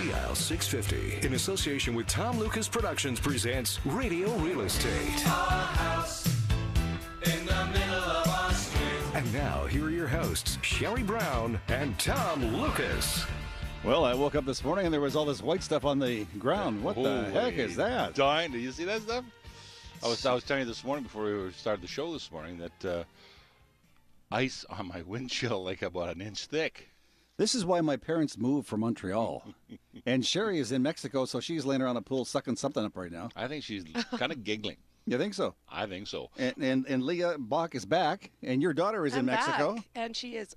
Sea Isle 650, in association with Tom Lucas Productions, presents Radio Real Estate. Our house in the middle of our street. And now, here are your hosts, Sherry Brown and Tom Lucas. Well, I woke up this morning and there was all this white stuff on the ground. What the heck is that? Dying. Did you see that stuff? I was telling you this morning before we started the show this morning that ice on my windshield like about an inch thick. This is why my parents moved from Montreal. And Sherry is in Mexico, so she's laying around a pool sucking something up right now. I think she's kind of giggling. You think so? I think so. And Leah Bach is back, and your daughter is in Mexico. Back, and she is,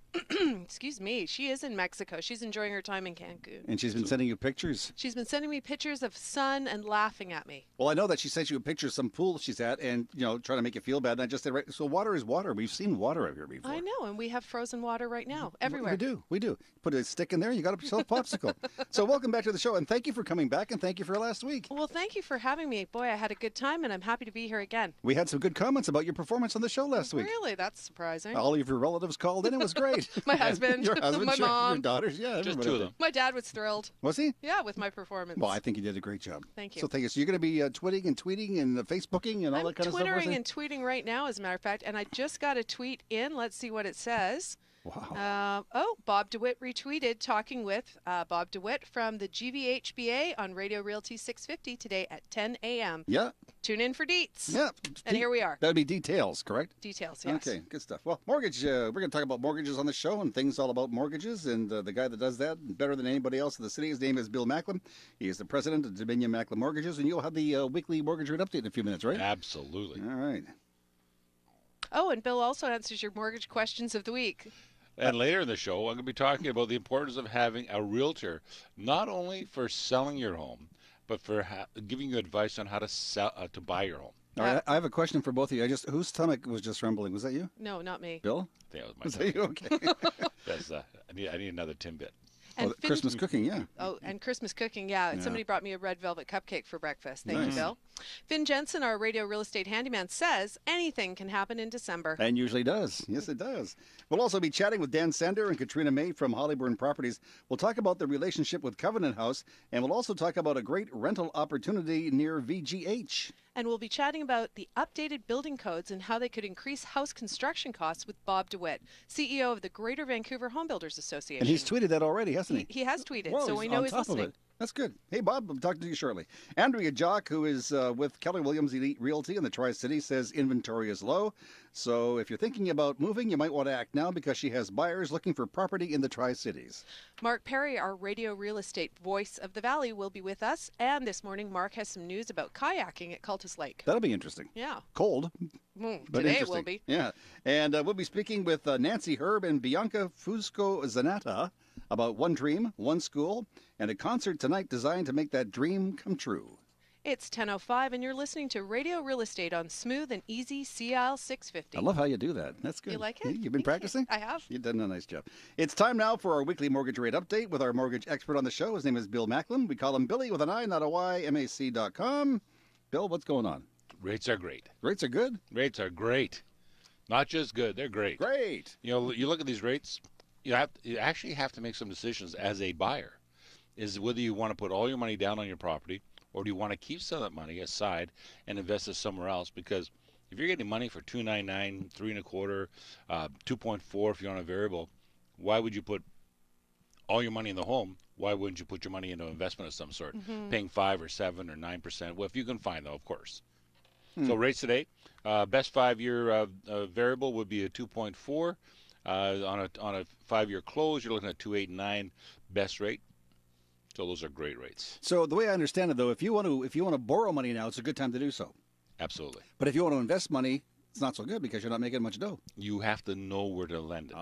excuse me, she is in Mexico. She's enjoying her time in Cancun. And she's been sending you pictures. She's been sending me pictures of sun and laughing at me. Well, I know that she sent you a picture of some pool she's at and, trying to make you feel bad. And I just said, right, so water is water. We've seen water out here before. I know, and we have frozen water right now, everywhere. We do. Put a stick in there, you got yourself a popsicle. So welcome back to the show, and thank you for coming back, and thank you for last week. Well, thank you for having me. Boy, I had a good time, and I'm happy to be here again. We had some good comments about your performance on the show last week. Really? That's surprising. All of your relatives called in. It was great. My husband, your husband, my mom. your daughters. Yeah, just two of them. My dad was thrilled. Was he? Yeah, with my performance. Well, I think you did a great job. Thank you. So thank you. So you're going to be tweeting and Facebooking and all that kind of stuff? I'm twittering and tweeting right now, as a matter of fact, and I just got a tweet in. Let's see what it says. Wow. Bob DeWitt retweeted talking with Bob DeWitt from the GVHBA on Radio Realty 650 today at 10 a.m. Yeah. Tune in for deets. Yeah. And here we are. That would be details, correct? Details, yes. Okay, good stuff. Well, mortgage, we're going to talk about mortgages on the show and things all about mortgages. And the guy that does that better than anybody else in the city, his name is Bill Macklin. He is the president of Dominion Macklin Mortgages. And you'll have the weekly mortgage rate update in a few minutes, right? Absolutely. All right. Oh, and Bill also answers your mortgage questions of the week. And later in the show, I'm going to be talking about the importance of having a realtor, not only for selling your home, but for giving you advice on how to sell to buy your home. All right, I have a question for both of you. Whose stomach was just rumbling? Was that you? No, not me. Bill? I think that was my Was that you? Okay. That's, I need another Timbit. And Christmas cooking, yeah. Oh, and Christmas cooking, yeah. And somebody brought me a red velvet cupcake for breakfast. Thank Nice. you, Bill. Finn Jensen, our radio real estate handyman, says anything can happen in December. And usually does. Yes, it does. We'll also be chatting with Dan Sander and Katrina May from Hollyburn Properties. We'll talk about the relationship with Covenant House, and we'll also talk about a great rental opportunity near VGH. And we'll be chatting about the updated building codes and how they could increase house construction costs with Bob DeWitt, CEO of the Greater Vancouver Home Builders Association. And he's tweeted that already, hasn't he? He has tweeted, Whoa, so we know he's on top listening. of it. That's good. Hey, Bob, I'll talk to you shortly. Andrea Jock, who is with Keller Williams Elite Realty in the Tri-City, says inventory is low. So if you're thinking about moving, you might want to act now because she has buyers looking for property in the Tri-Cities. Mark Perry, our radio real estate voice of the Valley, will be with us. And this morning, Mark has some news about kayaking at Cultus Lake. That'll be interesting. Yeah. Cold. But Today it interesting. will be. Yeah. And we'll be speaking with Nancy Herb and Bianca Fusco Zanata about One Dream, One School, and a concert tonight designed to make that dream come true. It's 10:05, and you're listening to Radio Real Estate on Smooth and Easy Sea Isle 650. I love how you do that. That's good. You like it? You've been practicing? I have. You've done a nice job. It's time now for our weekly mortgage rate update with our mortgage expert on the show. His name is Bill Macklin. We call him Billy with an I, not a Y, MAC.com. Bill, what's going on? Rates are great. Rates are good? Rates are great. Not just good, they're great. Great. You look at these rates, you actually have to make some decisions as a buyer. Is whether you want to put all your money down on your property, or do you want to keep some of that money aside and invest it somewhere else? Because if you're getting money for 2.99, 3.25, 2.4 if you're on a variable, why would you put all your money in the home? Why wouldn't you put your money into an investment of some sort, paying 5 or 7 or 9%? Well, if you can find, though, of course. So rates today, best 5-year variable would be a 2.4. On a 5-year close, you're looking at 2.89 best rate. So those are great rates. So the way I understand it, though, if you want to borrow money now, it's a good time to do so. Absolutely. But if you want to invest money, it's not so good because you're not making much dough. You have to know where to lend it.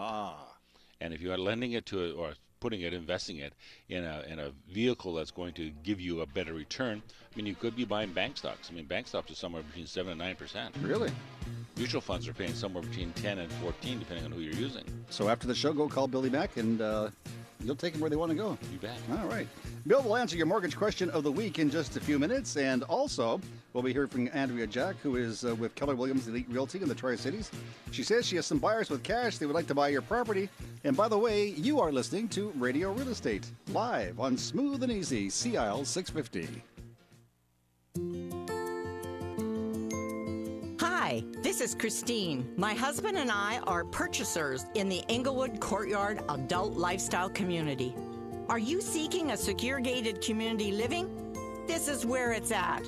And if you are lending it to or putting it, investing it in a vehicle that's going to give you a better return, I mean, you could be buying bank stocks. I mean, bank stocks are somewhere between 7 and 9%. Really? Mutual funds are paying somewhere between 10 and 14, depending on who you're using. So after the show, go call Billy Mack and You'll take them where they want to go. You bet. All right. Bill will answer your mortgage question of the week in just a few minutes. And also, we'll be hearing from Andrea Jack, who is with Keller Williams Elite Realty in the Tri-Cities. She says she has some buyers with cash. They would like to buy your property. And by the way, you are listening to Radio Real Estate, live on Smooth and Easy, CIL 650. Hi, this is Christine. My husband and I are purchasers in the Englewood Courtyard Adult Lifestyle Community. Are you seeking a secure gated community living? This is where it's at.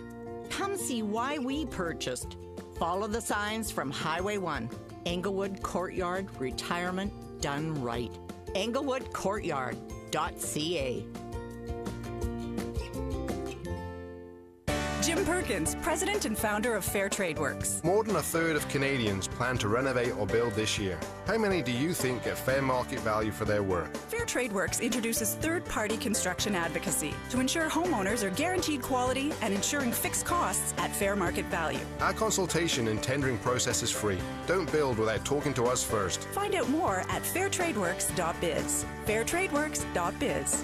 Come see why we purchased. Follow the signs from Highway 1. Englewood Courtyard Retirement Done Right. englewoodcourtyard.ca. Jim Perkins, president and founder of Fair Trade Works. More than a third of Canadians plan to renovate or build this year. How many do you think get fair market value for their work? Fair Trade Works introduces third-party construction advocacy to ensure homeowners are guaranteed quality and ensuring fixed costs at fair market value. Our consultation and tendering process is free. Don't build without talking to us first. Find out more at fairtradeworks.biz. fairtradeworks.biz.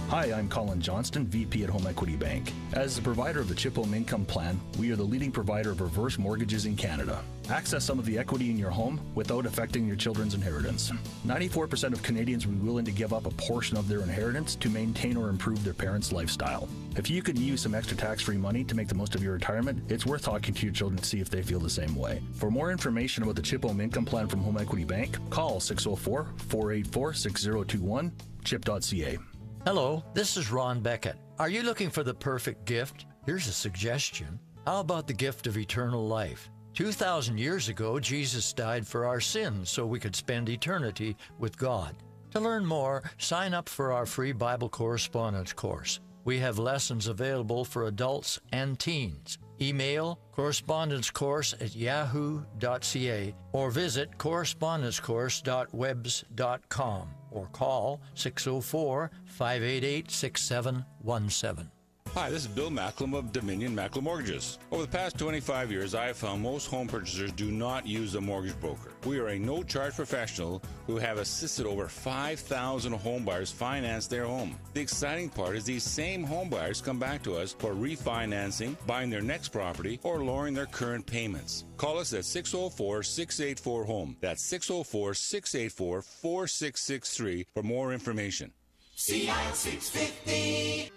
Hi, I'm Colin Johnston, VP at Home Equity Bank. As the provider of the Chip Home Income Plan, we are the leading provider of reverse mortgages in Canada. Access some of the equity in your home without affecting your children's inheritance. 94% of Canadians will be willing to give up a portion of their inheritance to maintain or improve their parents' lifestyle. If you could use some extra tax-free money to make the most of your retirement, it's worth talking to your children to see if they feel the same way. For more information about the Chip Home Income Plan from Home Equity Bank, call 604-484-6021, chip.ca. Hello, this is Ron Beckett. Are you looking for the perfect gift? Here's a suggestion. How about the gift of eternal life? 2,000 years ago, Jesus died for our sins so we could spend eternity with God. To learn more, sign up for our free Bible correspondence course. We have lessons available for adults and teens. Email correspondencecourse@yahoo.ca or visit correspondencecourse.webs.com or call 604-588-6717. Hi, this is Bill Macklem of Dominion Macklem Mortgages. Over the past 25 years, I have found most home purchasers do not use a mortgage broker. We are a no-charge professional who have assisted over 5,000 home buyers finance their home. The exciting part is these same home buyers come back to us for refinancing, buying their next property, or lowering their current payments. Call us at 604-684-HOME. That's 604-684-4663 for more information. CIL 650.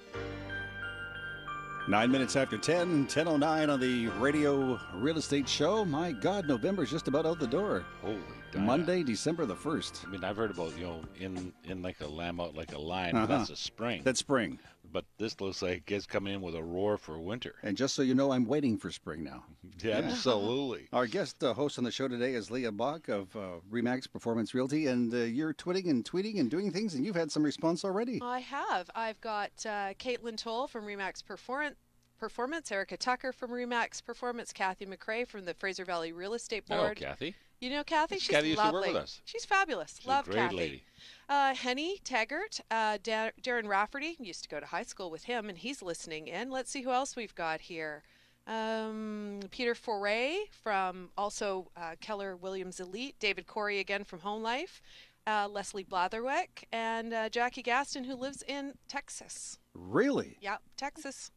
9 minutes after 10, 10:09 on the Radio Real Estate Show. My God, November's just about out the door. Holy Diana. Monday, December the 1st. I mean, I've heard about, in like a lamb out like a lion, but that's a spring. That's spring. But this looks like it's coming in with a roar for winter. And just so you know, I'm waiting for spring now. Yeah, absolutely. Our guest host on the show today is Leah Bach of Remax Performance Realty, and you're twitting and tweeting and doing things, and you've had some response already. I have. I've got Caitlin Toll from Remax Performance, Erica Tucker from Remax Performance, Kathy McRae from the Fraser Valley Real Estate Board. Oh, Kathy. You know Kathy? She's Kathy used to lovely. work with us. She's fabulous. She's Love a great Kathy. lady. Henny Taggart, Darren Rafferty, used to go to high school with him, and he's listening in. Let's see who else we've got here. Peter Foray from also Keller Williams Elite, David Corey again from Home Life, Leslie Blatherwick, and Jackie Gaston, who lives in Texas. Really? Yeah, Texas.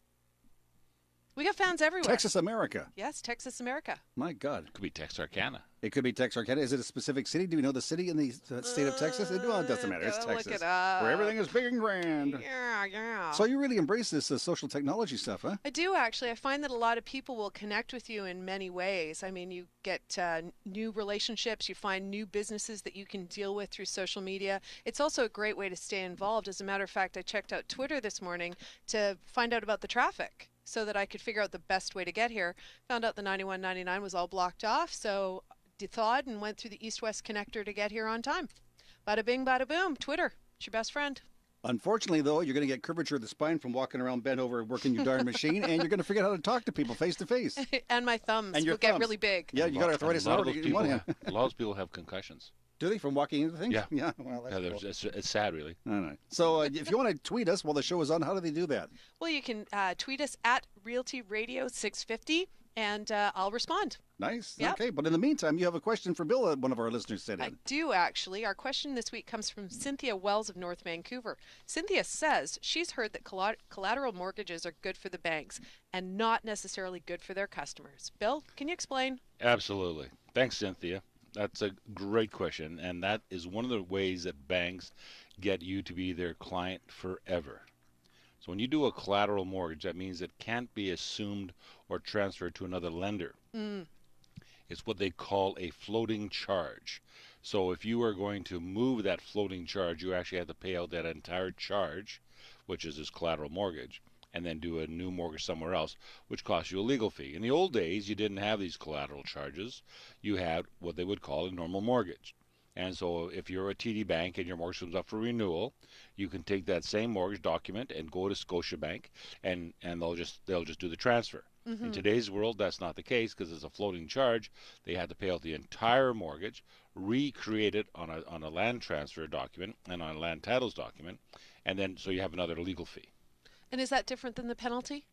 We got fans everywhere. Texas, America. Yes, Texas, America. My God. Could be Texarkana. It could be Texarkana. Is it a specific city? Do we know the city in the state of Texas? Well, it doesn't matter. It's Texas. Look it up. Where everything is big and grand. Yeah. So you really embrace this social technology stuff, huh? I do, actually. I find that a lot of people will connect with you in many ways. I mean, you get new relationships. You find new businesses that you can deal with through social media. It's also a great way to stay involved. As a matter of fact, I checked out Twitter this morning to find out about the traffic, so that I could figure out the best way to get here. Found out the 9199 was all blocked off, so thawed and went through the east-west connector to get here on time. Bada bing, bada boom. Twitter, it's your best friend. Unfortunately, though, you're going to get curvature of the spine from walking around bent over working your darn machine, and you're going to forget how to talk to people face to face. And my thumbs And your will get thumbs. really big. Yeah, you got arthritis in one hand. A lot of people have concussions. Do they, from walking into things? Yeah. Yeah, well, that's cool. It's sad, really. All right. So if you want to tweet us while the show is on, how do they do that? Well, you can tweet us at Realty Radio 650, and I'll respond. Nice. Yep. Okay, but in the meantime, you have a question for Bill that one of our listeners sent in. I do, actually. Our question this week comes from Cynthia Wells of North Vancouver. Cynthia says she's heard that collateral mortgages are good for the banks and not necessarily good for their customers. Bill, can you explain? Absolutely. Thanks, Cynthia. That's a great question, and that is one of the ways that banks get you to be their client forever. So when you do a collateral mortgage, that means it can't be assumed or transferred to another lender. It's what they call a floating charge. So if you are going to move that floating charge, you actually have to pay out that entire charge, which is this collateral mortgage, and then do a new mortgage somewhere else, which costs you a legal fee. In the old days, you didn't have these collateral charges. You had what they would call a normal mortgage. And so if you're a TD Bank and your mortgage comes up for renewal, you can take that same mortgage document and go to Scotiabank, and they'll just do the transfer. In today's world, that's not the case because it's a floating charge. They have to pay out the entire mortgage, recreate it on a land transfer document and on a land titles document, and then so you have another legal fee. And is that different than the penalty?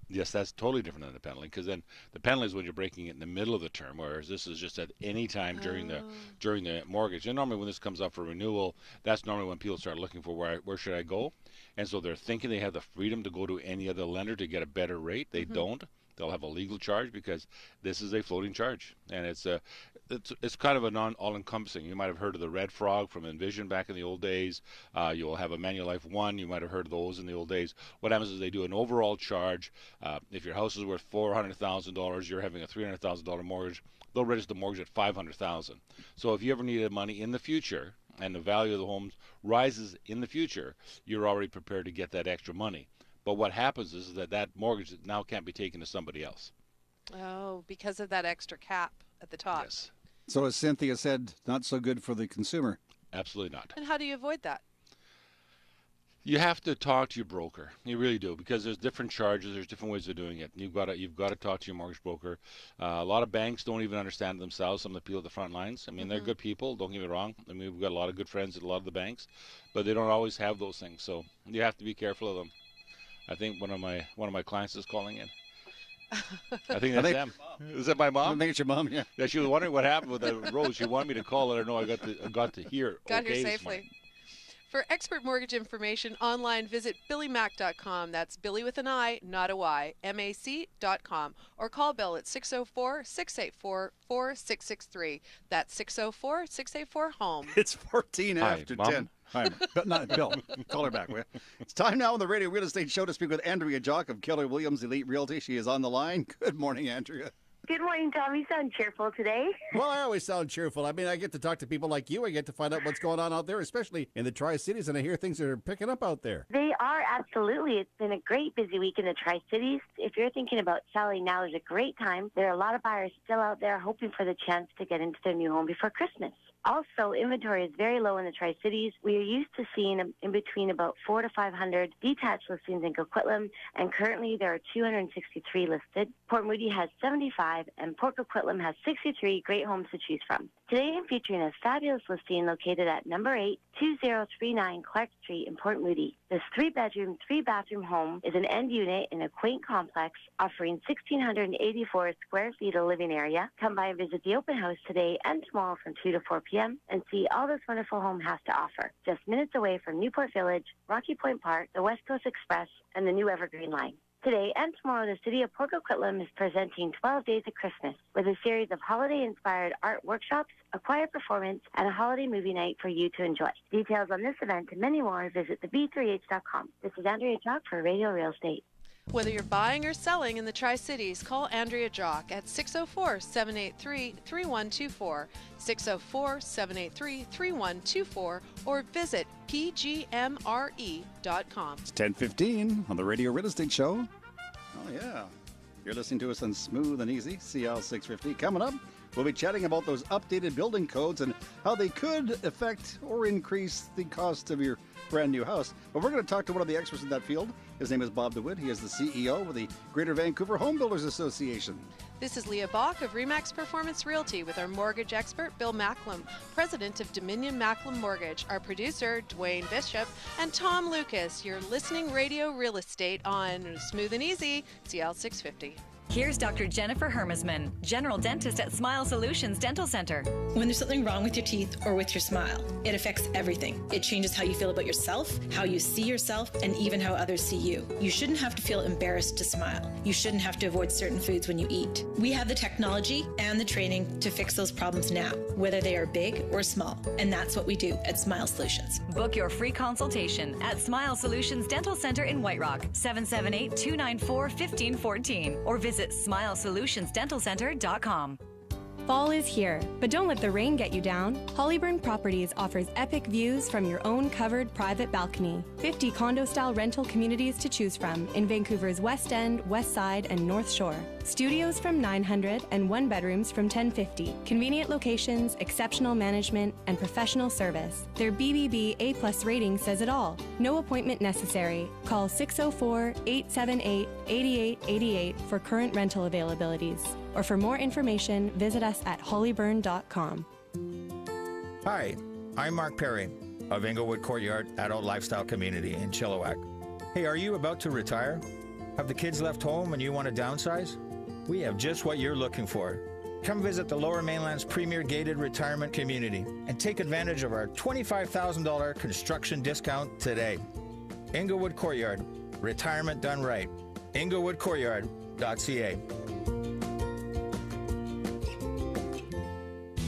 Yes, that's totally different than the penalty, because then the penalty is when you're breaking it in the middle of the term, whereas this is just at any time during the mortgage. And normally when this comes up for renewal, that's normally when people start looking for where should I go, and so they're thinking they have the freedom to go to any other lender to get a better rate. They don't. They'll have a legal charge because this is a floating charge, and it's kind of a all-encompassing. You might have heard of the Red Frog from Envision back in the old days. You'll have a Manulife One. You might have heard of those in the old days. What happens is they do an overall charge. If your house is worth $400,000, you're having a $300,000 mortgage. They'll register the mortgage at $500,000. So if you ever needed money in the future and the value of the homes rises in the future, you're already prepared to get that extra money. But what happens is that mortgage now can't be taken to somebody else. Oh, because of that extra cap at the top. Yes. So as Cynthia said, not so good for the consumer. Absolutely not. And how do you avoid that? You have to talk to your broker. You really do, because there's different charges. There's different ways of doing it. You've got to talk to your mortgage broker. A lot of banks don't even understand themselves. Some of the people at the front lines. I mean, they're good people. Don't get me wrong. I mean, we've got a lot of good friends at a lot of the banks, but they don't always have those things. So you have to be careful of them. I think one of my clients is calling in. I think that's them. Is that my mom? I think it's your mom. Yeah. Yeah, she was wondering what happened with that Rose. She wanted me to call, let her know I got to hear. Got okay here safely. For expert mortgage information online, visit billymac.com. That's Billy with an I, not a Y, MAC.com. Or call Bill at 604-684-4663. That's 604-684-HOME. It's 14 Hi, after Mom. 10. Hi, not Bill. Call her back, will you? It's time now on the Radio Real Estate Show to speak with Andrea Jock of Keller Williams Elite Realty. She is on the line. Good morning, Andrea. Good morning, Tom. You sound cheerful today. Well, I always sound cheerful. I mean, I get to talk to people like you. I get to find out what's going on out there, especially in the Tri-Cities, and I hear things are picking up out there. They are, absolutely. It's been a great busy week in the Tri-Cities. If you're thinking about selling now, is a great time. There are a lot of buyers still out there hoping for the chance to get into their new home before Christmas. Also, inventory is very low in the Tri-Cities. We are used to seeing in between about 400 to 500 detached listings in Coquitlam, and currently there are 263 listed. Port Moody has 75, and Port Coquitlam has 63 great homes to choose from. Today I'm featuring a fabulous listing located at number 8, 2039 Clark Street in Port Moody. This 3-bedroom, 3-bathroom home is an end unit in a quaint complex offering 1,684 square feet of living area. Come by and visit the open house today and tomorrow from 2 to 4 p.m. and see all this wonderful home has to offer. Just minutes away from Newport Village, Rocky Point Park, the West Coast Express, and the new Evergreen Line. Today and tomorrow, the City of Port Coquitlam is presenting 12 Days of Christmas with a series of holiday-inspired art workshops, a choir performance, and a holiday movie night for you to enjoy. Details on this event and many more, visit theb3h.com. This is Andrea Jock for Radio Real Estate. Whether you're buying or selling in the Tri-Cities, call Andrea Jock at 604-783-3124, 604-783-3124, or visit pgmre.com. It's 10:15 on the Radio Real Estate Show. Oh, yeah. You're listening to us on Smooth and Easy, CL 650. Coming up, we'll be chatting about those updated building codes and how they could affect or increase the cost of your brand new house. But we're going to talk to one of the experts in that field. His name is Bob DeWitt. He is the CEO of the Greater Vancouver Home Builders Association. This is Leah Bach of RE/MAX Performance Realty with our mortgage expert, Bill Macklem, president of Dominion Macklem Mortgage, our producer, Dwayne Bishop, and Tom Lucas. You're listening Radio Real Estate on Smooth and Easy, CL 650. Here's Dr. Jennifer Hermesman, general dentist at Smile Solutions Dental Center. When there's something wrong with your teeth or with your smile, it affects everything. It changes how you feel about yourself, how you see yourself, and even how others see you. You shouldn't have to feel embarrassed to smile. You shouldn't have to avoid certain foods when you eat. We have the technology and the training to fix those problems now, whether they are big or small. And that's what we do at Smile Solutions. Book your free consultation at Smile Solutions Dental Center in White Rock, 778-294-1514, or visit SmileSolutionsDentalCenter.com. Fall is here, but don't let the rain get you down. Hollyburn Properties offers epic views from your own covered private balcony. 50 condo-style rental communities to choose from in Vancouver's West End, West Side, and North Shore. Studios from $900 and one-bedrooms from $1,050. Convenient locations, exceptional management, and professional service. Their BBB A+ rating says it all. No appointment necessary. Call 604-878-8888 for current rental availabilities. Or for more information, visit us at hollyburn.com. Hi, I'm Mark Perry of Inglewood Courtyard Adult Lifestyle Community in Chilliwack. Hey, are you about to retire? Have the kids left home and you want to downsize? We have just what you're looking for. Come visit the Lower Mainland's premier gated retirement community and take advantage of our $25,000 construction discount today. Inglewood Courtyard, retirement done right. inglewoodcourtyard.ca.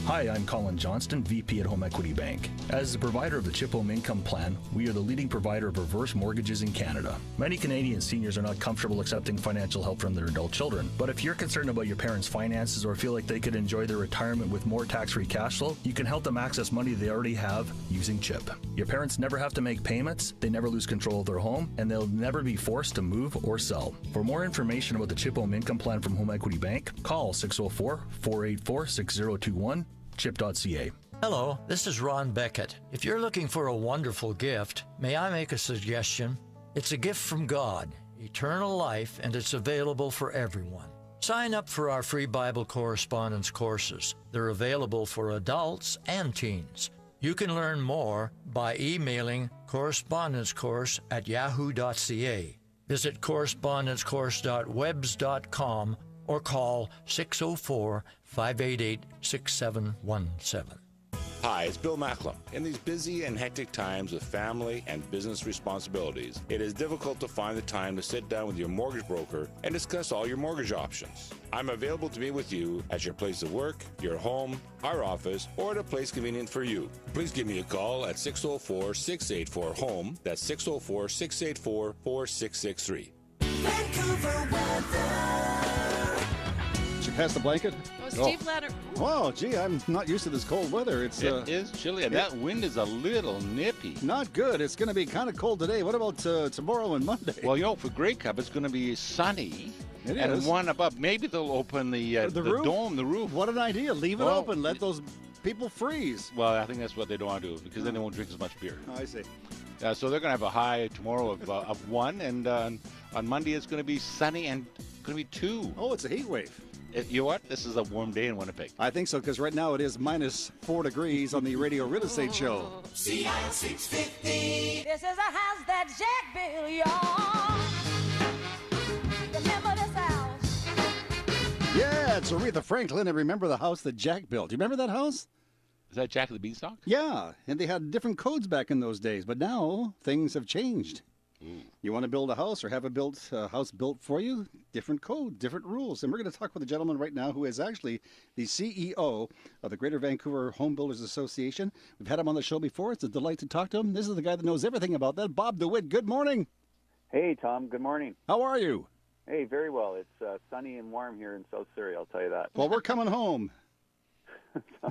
Hi, I'm Colin Johnston, VP at Home Equity Bank. As the provider of the Chip Home Income Plan, we are the leading provider of reverse mortgages in Canada. Many Canadian seniors are not comfortable accepting financial help from their adult children, but if you're concerned about your parents' finances or feel like they could enjoy their retirement with more tax-free cash flow, you can help them access money they already have using CHIP. Your parents never have to make payments, they never lose control of their home, and they'll never be forced to move or sell. For more information about the Chip Home Income Plan from Home Equity Bank, call 604-484-6021, chip.ca. Hello, this is Ron Beckett. If you're looking for a wonderful gift, may I make a suggestion? It's a gift from God, eternal life, and it's available for everyone. Sign up for our free Bible correspondence courses. They're available for adults and teens. You can learn more by emailing correspondencecourse@yahoo.ca. Visit correspondencecourse.webs.com or call 604-588-6717. Hi, it's Bill Macklem. In these busy and hectic times with family and business responsibilities, it is difficult to find the time to sit down with your mortgage broker and discuss all your mortgage options. I'm available to meet with you at your place of work, your home, our office, or at a place convenient for you. Please give me a call at 604-684-HOME. That's 604-684-4663. Vancouver weather. Did you pass the blanket? Oh, Steve Ladder. Wow, gee, I'm not used to this cold weather. It is chilly, and that wind is a little nippy. Not good. It's going to be kind of cold today. What about tomorrow and Monday? Well, for Grey Cup, it's going to be sunny. It and is. one above. Maybe they'll open the roof? dome, the roof. What an idea. Leave it open. Let those people freeze. Well, I think that's what they don't want to do because then they won't drink as much beer. Oh, I see. So they're going to have a high tomorrow of 1, and on Monday it's going to be sunny and going to be 2. Oh, it's a heat wave. You know what? This is a warm day in Winnipeg. I think so, because right now it is minus 4 degrees on the Radio Real Estate Show. CL 650. This is a house that Jack built, y'all. Remember this house? Yeah, it's Aretha Franklin, and remember the house that Jack built. Do you remember that house? Is that Jack of the Beanstalk? Yeah, and they had different codes back in those days, but now things have changed. You want to build a house or have a house built for you? Different code, different rules. And we're going to talk with a gentleman right now who is actually the CEO of the Greater Vancouver Home Builders Association. We've had him on the show before. It's a delight to talk to him. This is the guy that knows everything about that, Bob DeWitt. Good morning. Hey, Tom. Good morning. How are you? Hey, very well. It's sunny and warm here in South Surrey, I'll tell you that. Well, we're coming home.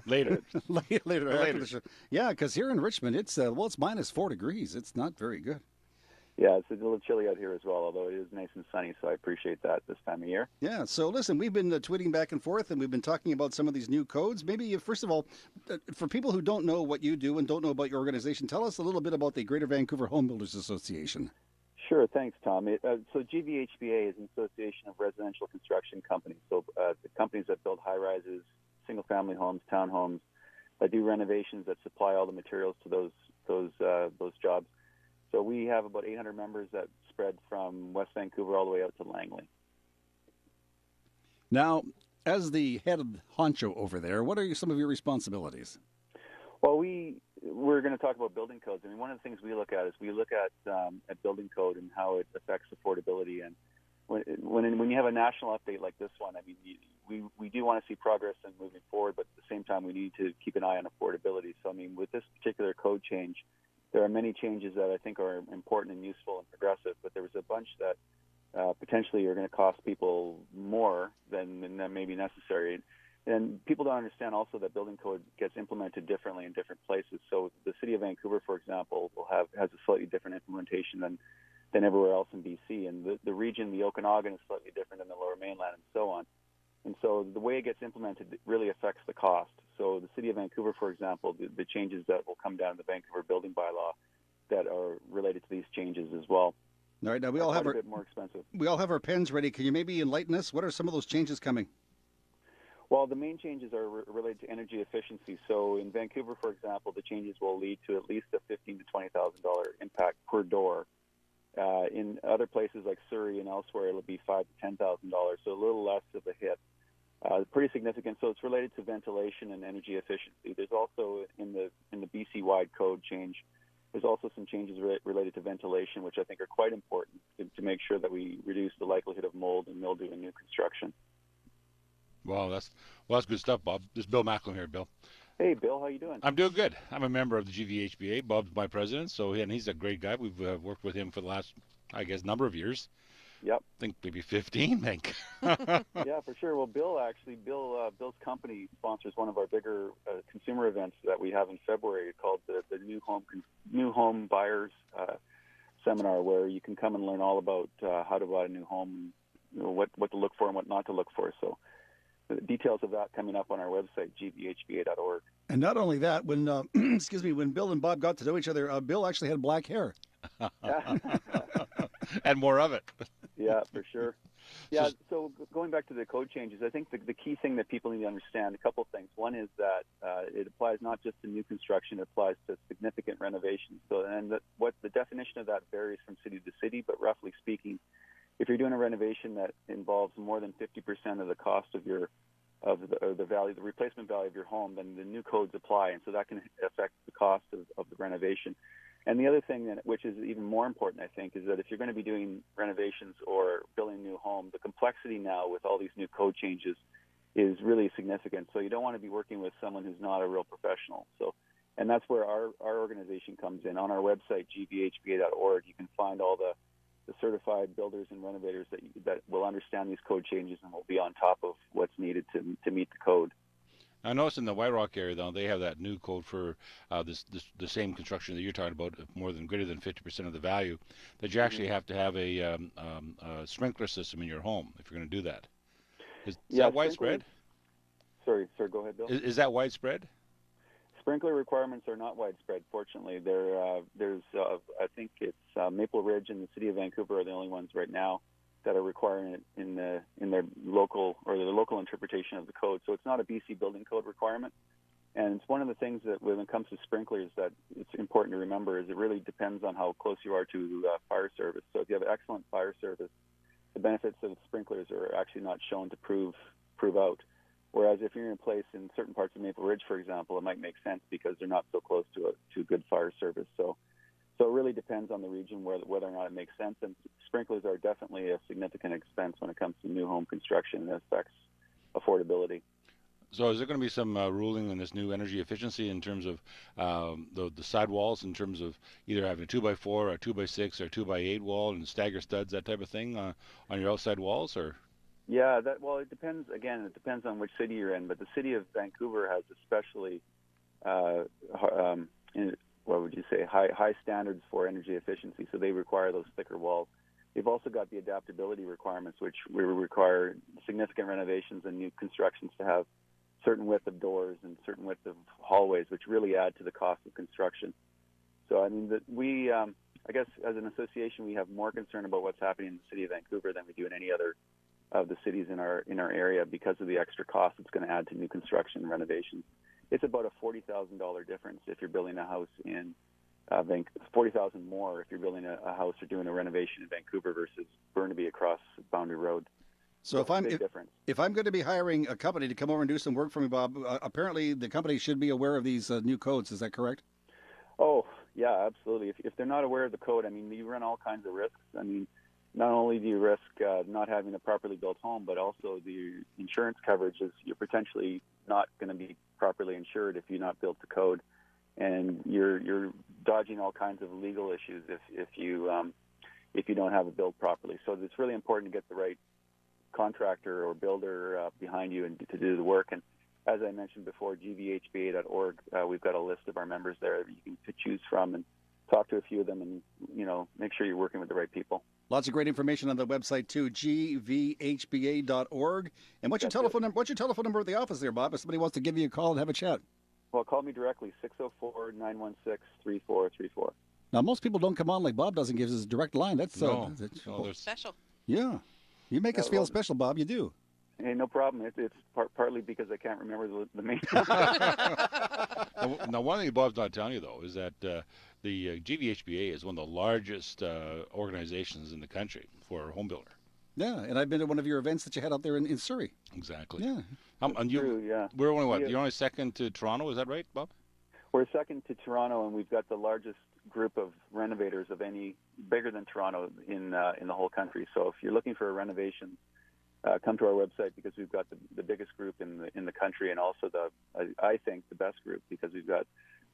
Later. Later after the show. Yeah, because here in Richmond, it's minus 4 degrees. It's not very good. Yeah, it's a little chilly out here as well, although it is nice and sunny, so I appreciate that this time of year. Yeah, so listen, we've been tweeting back and forth, and we've been talking about some of these new codes. Maybe, first of all, for people who don't know what you do and don't know about your organization, tell us a little bit about the Greater Vancouver Home Builders Association. Sure, thanks, Tom. So GVHBA is an association of residential construction companies. So the companies that build high-rises, single-family homes, townhomes, that do renovations, that supply all the materials to those jobs. So we have about 800 members that spread from West Vancouver all the way out to Langley. Now, as the head of honcho over there, what are some of your responsibilities? Well, we're going to talk about building codes. I mean, one of the things we look at is at building code and how it affects affordability. And when you have a national update like this one, I mean, we do want to see progress and moving forward, but at the same time, we need to keep an eye on affordability. So, I mean, with this particular code change, there are many changes that I think are important and useful and progressive, but there was a bunch that potentially are going to cost people more than may be necessary. And people don't understand also that building code gets implemented differently in different places. So the city of Vancouver, for example, has a slightly different implementation than everywhere else in BC. And the region, the Okanagan, is slightly different than the Lower Mainland and so on. And so the way it gets implemented really affects the cost. So the city of Vancouver, for example, the changes that will come down in the Vancouver building bylaw that are related to these changes as well. All right, now we all have a bit more expensive. We all have our pens ready. Can you maybe enlighten us? What are some of those changes coming? Well, the main changes are related to energy efficiency. So in Vancouver, for example, the changes will lead to at least a $15,000 to $20,000 impact per door. In other places like Surrey and elsewhere, it'll be $5,000 to $10,000, so a little less of a hit. Pretty significant. So it's related to ventilation and energy efficiency. There's also in the BC-wide code change, there's also some changes related to ventilation, which I think are quite important to make sure that we reduce the likelihood of mold and mildew in new construction. Wow, that's good stuff, Bob. This is Bill Macklin here, Bill. Hey, Bill, how you doing? I'm doing good. I'm a member of the GVHBA. Bob's my president, and he's a great guy. We've worked with him for the last, I guess, number of years. Yep. I think maybe 15, Hank. Yeah, for sure. Well, Bill's company sponsors one of our bigger consumer events that we have in February called the New Home Buyers Seminar, where you can come and learn all about how to buy a new home, and what to look for and what not to look for. So the details of that coming up on our website, gbhba.org. And not only that, when when Bill and Bob got to know each other, Bill actually had black hair. And more of it. Yeah, for sure. Yeah, so going back to the code changes, I think the key thing that people need to understand, a couple of things. One is that it applies not just to new construction, it applies to significant renovations. So, what the definition of that varies from city to city, but roughly speaking, if you're doing a renovation that involves more than 50% of the cost of the replacement value of your home, then the new codes apply, and so that can affect the cost of the renovation. And the other thing, which is even more important, I think, is that if you're going to be doing renovations or building a new home, the complexity now with all these new code changes is really significant. So you don't want to be working with someone who's not a real professional. And that's where our organization comes in. On our website, gbhba.org, you can find all the certified builders and renovators that will understand these code changes and will be on top of what's needed to meet the code. I noticed in the White Rock area, though, they have that new code for the same construction that you're talking about, greater than 50% of the value, that you actually have to have a sprinkler system in your home if you're going to do that. Is that widespread? Sorry, go ahead, Bill. Is that widespread? Sprinkler requirements are not widespread, fortunately. There's I think it's Maple Ridge and the City of Vancouver are the only ones right now that are requiring it in their local interpretation of the code. So it's not a BC building code requirement. And it's one of the things that when it comes to sprinklers that it's important to remember is it really depends on how close you are to fire service. So if you have excellent fire service, the benefits of sprinklers are actually not shown to prove out. Whereas if you're in a place in certain parts of Maple Ridge, for example, it might make sense because they're not so close to good fire service. So it really depends on the region whether or not it makes sense. And sprinklers are definitely a significant expense when it comes to new home construction and it affects affordability. So is there going to be some ruling in this new energy efficiency in terms of the sidewalls, in terms of either having a 2x4 or a 2x6 or a 2x8 wall and stagger studs, that type of thing on your outside walls? Or yeah, it depends. Again, it depends on which city you're in. But the city of Vancouver has especially what would you say, high standards for energy efficiency, so they require those thicker walls. They've also got the adaptability requirements, which we require significant renovations and new constructions to have certain width of doors and certain width of hallways, which really add to the cost of construction. So, I mean, I guess as an association, we have more concern about what's happening in the city of Vancouver than we do in any other of the cities in our area because of the extra cost it's going to add to new construction and renovations. It's about a $40,000 difference if you're building a house in $40,000 more if you're building a house or doing a renovation in Vancouver versus Burnaby across Boundary Road. So if I'm going to be hiring a company to come over and do some work for me, Bob, apparently the company should be aware of these new codes. Is that correct? Oh, yeah, absolutely. If they're not aware of the code, I mean, you run all kinds of risks. I mean, not only do you risk not having a properly built home, but also the insurance coverage is you're potentially not going to be properly insured if you're not built to code, and you're dodging all kinds of legal issues if you don't have it built properly. So it's really important to get the right contractor or builder behind you and to do the work. And as I mentioned before, gvhba.org, we've got a list of our members there that you can choose from and talk to a few of them and, make sure you're working with the right people. Lots of great information on the website too, gvhba.org. And what's your telephone number? What's your telephone number at the office there, Bob? If somebody wants to give you a call and have a chat. Well, call me directly, 604-916-3434. Now, most people don't come on like Bob does and gives his direct line. That's special. Yeah. You make us feel special, Bob. You do. Hey, no problem. It's partly because I can't remember the main. Now, one thing Bob's not telling you, though, is that the GVHBA is one of the largest organizations in the country for a home builder. Yeah, and I've been to one of your events that you had out there in Surrey. Exactly. Yeah. True, yeah. We're only, you're only second to Toronto, is that right, Bob? We're second to Toronto, and we've got the largest group of renovators of any bigger than Toronto in the whole country. So if you're looking for a renovation, come to our website because we've got the biggest group in the country, and also I think the best group because we've got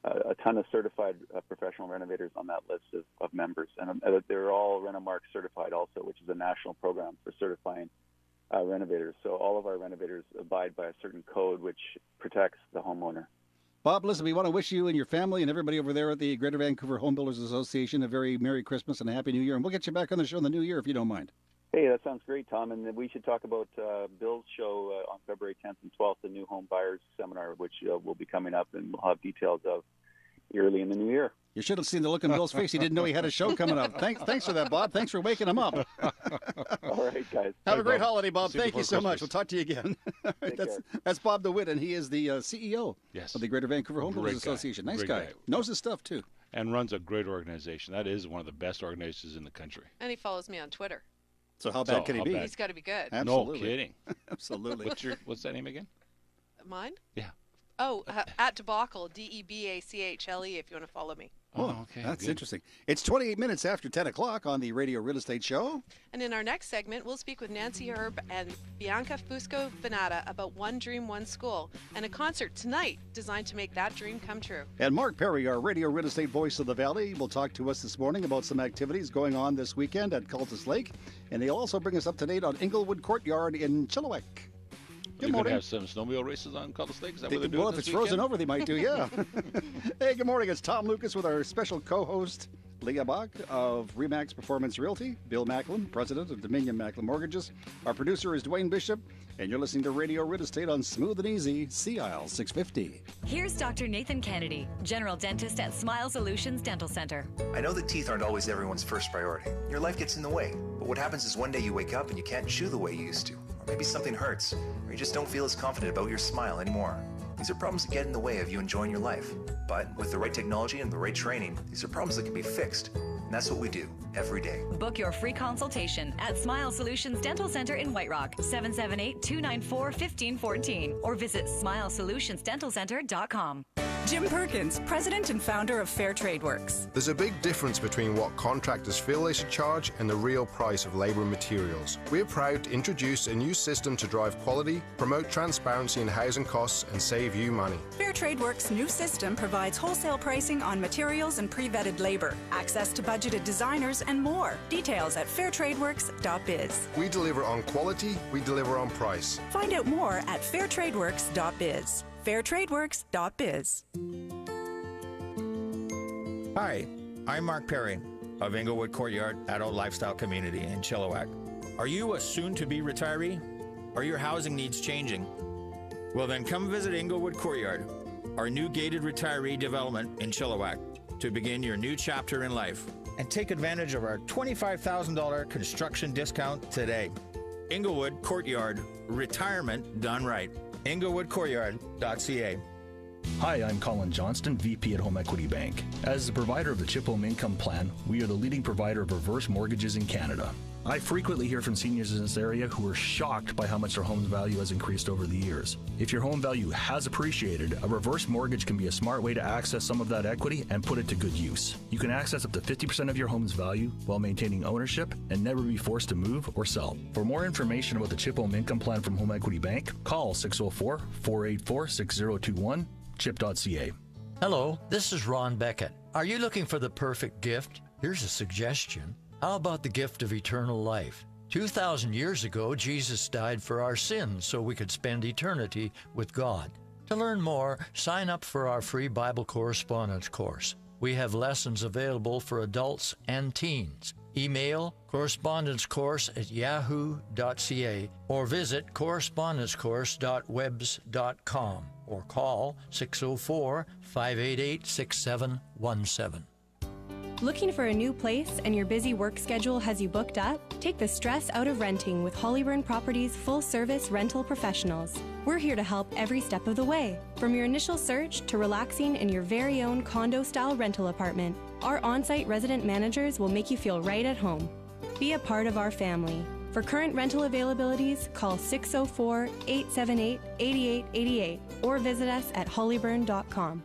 a ton of certified professional renovators on that list of members, and they're all Renomark certified also, which is a national program for certifying renovators. So all of our renovators abide by a certain code which protects the homeowner. Bob, listen, we want to wish you and your family and everybody over there at the Greater Vancouver Home Builders Association a very Merry Christmas and a Happy New Year, and we'll get you back on the show in the new year if you don't mind. Hey, that sounds great, Tom. And we should talk about Bill's show on February 10th and 12th, the New Home Buyers Seminar, which will be coming up, and we'll have details of early in the new year. You should have seen the look on Bill's face. He didn't know he had a show coming up. Thanks for that, Bob. Thanks for waking him up. All right, guys. Have a great holiday, Bob. Thank you so much. We'll talk to you again. That's Bob DeWitt, and he is the CEO of the Greater Vancouver Home Builders Association. Nice guy. Knows his stuff, too. And runs a great organization. That is one of the best organizations in the country. And he follows me on Twitter. So how bad can he be? He's got to be good. Absolutely. No kidding. Absolutely. What's that name again? Mine? Yeah. Oh, at Debacle, DEBACHLE, if you want to follow me. Oh, okay. That's interesting. It's 28 minutes after 10 o'clock on the Radio Real Estate Show. And in our next segment, we'll speak with Nancy Herb and Bianca Fusco-Venata about One Dream, One School, and a concert tonight designed to make that dream come true. And Mark Perry, our Radio Real Estate Voice of the Valley, will talk to us this morning about some activities going on this weekend at Cultus Lake. And he'll also bring us up to date on Inglewood Courtyard in Chilliwack. You're going to have some snowmobile races on Cultus Lake? Is that what they're doing Well, if it's frozen over, they might do, yeah. Hey, good morning. It's Tom Lucas with our special co-host, Leah Bach of Remax Performance Realty, Bill Macklin, president of Dominion Macklin Mortgages. Our producer is Dwayne Bishop, and you're listening to Radio Real Estate on Smooth and Easy, CIL 650. Here's Dr. Nathan Kennedy, general dentist at Smile Solutions Dental Center. I know that teeth aren't always everyone's first priority. Your life gets in the way. But what happens is one day you wake up and you can't chew the way you used to. Or maybe something hurts, or you just don't feel as confident about your smile anymore. These are problems that get in the way of you enjoying your life. But with the right technology and the right training, these are problems that can be fixed. And that's what we do every day. Book your free consultation at Smile Solutions Dental Center in White Rock, 778-294-1514, or visit SmileSolutionsDentalCenter.com. Jim Perkins, president and founder of Fair Trade Works. There's a big difference between what contractors feel they should charge and the real price of labor and materials. We're proud to introduce a new system to drive quality, promote transparency in housing costs, and save you money. Fair Trade Works' new system provides wholesale pricing on materials and pre-vetted labor, access to budgeted designers, and more. Details at fairtradeworks.biz. We deliver on quality, we deliver on price. Find out more at fairtradeworks.biz. fairtradeworks.biz. Hi, I'm Mark Perry of Inglewood Courtyard Adult Lifestyle Community in Chilliwack. Are you a soon-to-be retiree? Are your housing needs changing? Well then come visit Inglewood Courtyard, our new gated retiree development in Chilliwack. to begin your new chapter in life. And take advantage of our $25,000 construction discount today. Inglewood Courtyard, retirement done right. inglewoodcourtyard.ca. Hi, I'm Colin Johnston, VP at Home Equity Bank. As the provider of the Chip Home Income Plan, we are the leading provider of reverse mortgages in Canada. I frequently hear from seniors in this area who are shocked by how much their home's value has increased over the years. If your home value has appreciated, a reverse mortgage can be a smart way to access some of that equity and put it to good use. You can access up to 50% of your home's value while maintaining ownership and never be forced to move or sell. For more information about the Chip Home Income Plan from Home Equity Bank, call 604-484-6021, chip.ca. Hello, this is Ron Beckett. Are you looking for the perfect gift? Here's a suggestion. How about the gift of eternal life? 2,000 years ago, Jesus died for our sins so we could spend eternity with God. To learn more, sign up for our free Bible correspondence course. We have lessons available for adults and teens. Email correspondencecourse@yahoo.ca or visit correspondencecourse.webs.com or call 604-588-6717. Looking for a new place and your busy work schedule has you booked up? Take the stress out of renting with Hollyburn Properties full-service rental professionals. We're here to help every step of the way. From your initial search to relaxing in your very own condo-style rental apartment, our on-site resident managers will make you feel right at home. Be a part of our family. For current rental availabilities, call 604-878-8888 or visit us at hollyburn.com.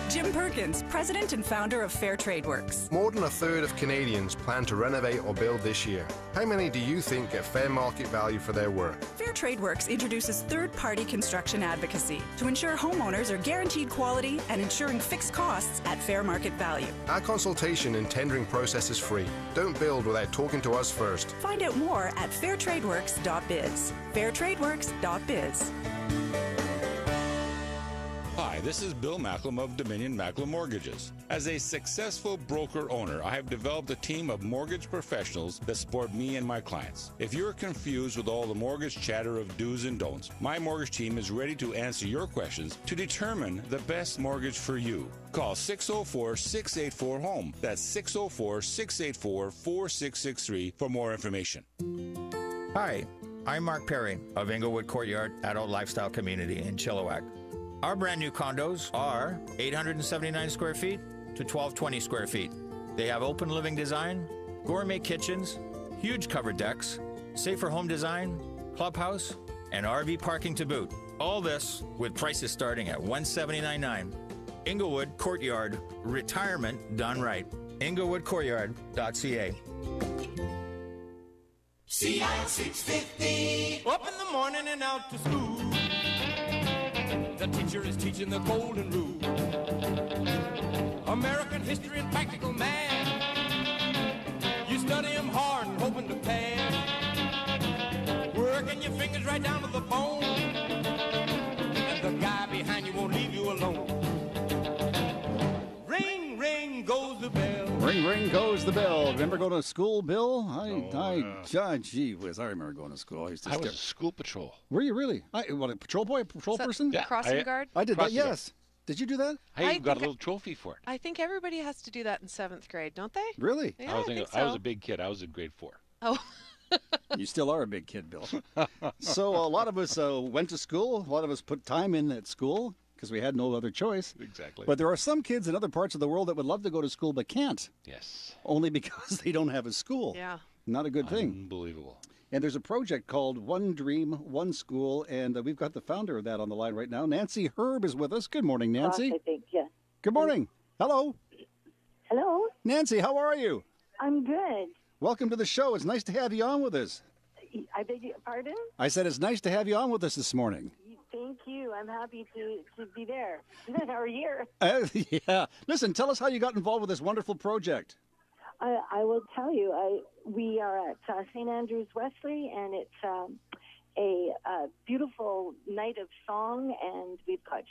Jim Perkins, president and founder of Fair Trade Works. More than a third of Canadians plan to renovate or build this year. How many do you think get fair market value for their work? Fair Trade Works introduces third-party construction advocacy to ensure homeowners are guaranteed quality and ensuring fixed costs at fair market value. Our consultation and tendering process is free. Don't build without talking to us first. Find out more at fairtradeworks.biz. fairtradeworks.biz. Hi, this is Bill Macklem of Dominion Macklem Mortgages. As a successful broker owner, I have developed a team of mortgage professionals that support me and my clients. If you're confused with all the mortgage chatter of do's and don'ts, my mortgage team is ready to answer your questions to determine the best mortgage for you. Call 604-684-HOME. That's 604-684-4663 for more information. Hi, I'm Mark Perry of Inglewood Courtyard Adult Lifestyle Community in Chilliwack. Our brand new condos are 879 square feet to 1220 square feet. They have open living design, gourmet kitchens, huge covered decks, safer home design, clubhouse, and RV parking to boot. All this with prices starting at $179.9. Inglewood Courtyard, retirement done right. inglewoodcourtyard.ca. CI 650. Up in the morning and out to school. The teacher is teaching the golden rule. American history and practical math. You study them hard and hoping to pass. Working your fingers right down to the bone. And the guy behind you won't leave you alone. Ring, ring goes the bell. Ring, ring goes the bell. Remember going to school, Bill? Gee whiz, I remember going to school. I was a school patrol. Were you really? What, a patrol boy, a patrol person? Yeah, crossing guard? I did that, Crossing guard. yes. Did you do that? I even got a little trophy for it. I think everybody has to do that in 7th grade, don't they? Really? Yeah, I think I was so. a big kid. I was in grade 4. Oh. You still are a big kid, Bill. So a lot of us went to school. A lot of us put time in at school because we had no other choice. Exactly. But there are some kids in other parts of the world that would love to go to school but can't. Yes. Only because they don't have a school. Yeah. Not a good thing. Unbelievable. And there's a project called One Dream, One School, and we've got the founder of that on the line right now. Nancy Herb is with us. Good morning, Nancy. I think, yeah. Good morning. Hello. Hello. Nancy, how are you? I'm good. Welcome to the show. It's nice to have you on with us. I beg your pardon? I said it's nice to have you on with us this morning. Thank you. I'm happy to be there or here. Yeah. Listen, tell us how you got involved with this wonderful project. I will tell you. We are at St. Andrews Wesley, and it's a beautiful night of song, and we've got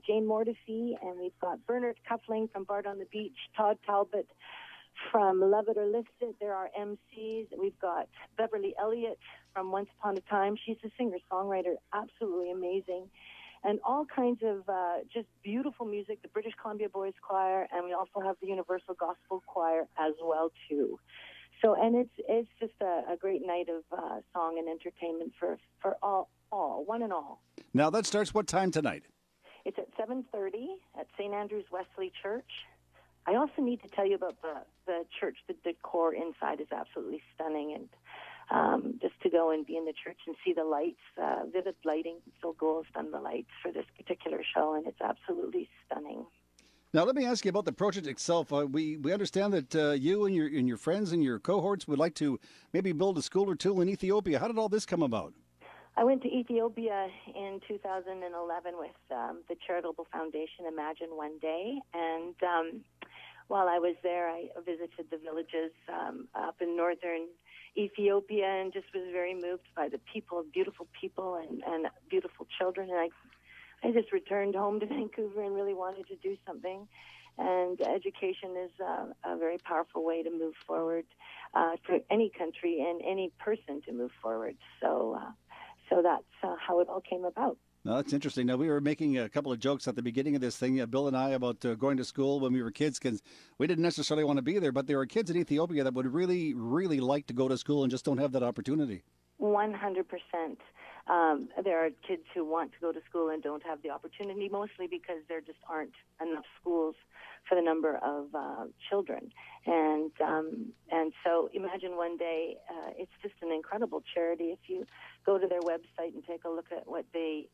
Jane Mordacy, and we've got Bernard Cuffling from Bard on the Beach, Todd Talbot from Love It or List It. There are MCs. We've got Beverly Elliott from Once Upon a Time. She's a singer-songwriter, absolutely amazing. and all kinds of just beautiful music, the British Columbia Boys Choir, and we also have the Universal Gospel Choir as well, too. So, and it's just a great night of song and entertainment for all, one and all. Now, that starts what time tonight? It's at 7:30 at St. Andrew's Wesley Church. I also need to tell you about the church. The decor inside is absolutely stunning, and just to go and be in the church and see the lights, vivid lighting. Phil Gould's done the lights for this particular show, and it's absolutely stunning. Now, let me ask you about the project itself. We understand that you and your friends and your cohorts would like to maybe build a school or two in Ethiopia. How did all this come about? I went to Ethiopia in 2011 with the charitable foundation Imagine One Day, and while I was there, I visited the villages up in northern Ethiopia and just was very moved by the people, beautiful people and beautiful children. And I just returned home to Vancouver and really wanted to do something. And education is a very powerful way to move forward for any country and any person to move forward. So that's how it all came about. No, that's interesting. Now, we were making a couple of jokes at the beginning of this thing, Bill and I, about going to school when we were kids, because we didn't necessarily want to be there, but there are kids in Ethiopia that would really, really like to go to school and just don't have that opportunity. 100%. There are kids who want to go to school and don't have the opportunity, mostly because there just aren't enough schools for the number of children. And so Imagine One Day, it's just an incredible charity. If you go to their website and take a look at what they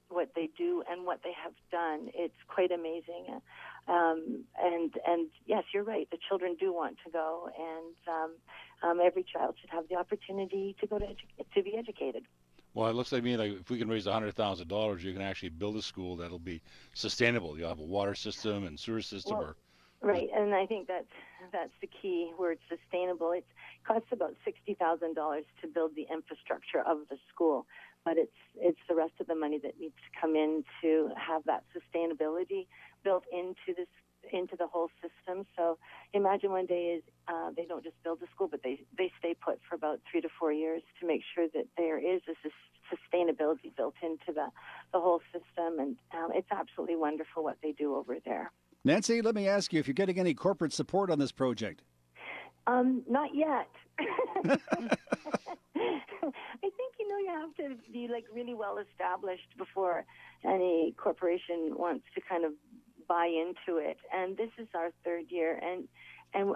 do and what they have done, it's quite amazing. And yes, you're right. The children do want to go, and every child should have the opportunity to go to be educated. Well, it looks to me like if we can raise $100,000, you can actually build a school that'll be sustainable. You'll have a water system and sewer system. Right, and I think that's the key word, sustainable. It costs about $60,000 to build the infrastructure of the school, but it's the rest of the money that needs to come in to have that sustainability built into the whole system. So Imagine One Day is they don't just build a school, but they stay put for about 3 to 4 years to make sure that there is a sustainability built into the whole system, and it's absolutely wonderful what they do over there. Nancy, let me ask you if you're getting any corporate support on this project. Not yet. I think, you have to be really well established before any corporation wants to kind of buy into it. And this is our third year, and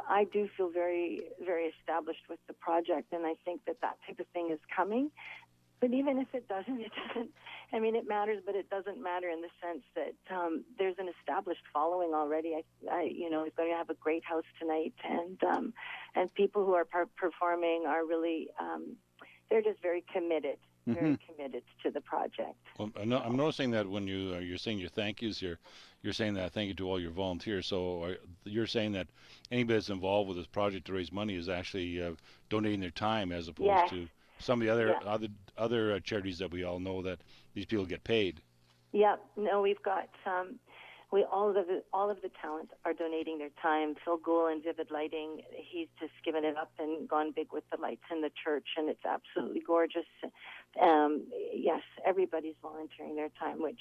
I do feel very, very established with the project, and I think that type of thing is coming. But even if it doesn't, it matters, but it doesn't matter in the sense that there's an established following already. We're going to have a great house tonight, and people who are performing are really, they're just very committed. Very committed to the project. Well, I'm noticing that when you're saying your thank yous, you're saying that thank you to all your volunteers. So you're saying that anybody that's involved with this project to raise money is actually donating their time, as opposed to some of the other charities that we all know that these people get paid. Yep. No, we've got all of the talent are donating their time. Phil Gould and Vivid Lighting, he's just given it up and gone big with the lights in the church, and it's absolutely gorgeous. Yes, everybody's volunteering their time, which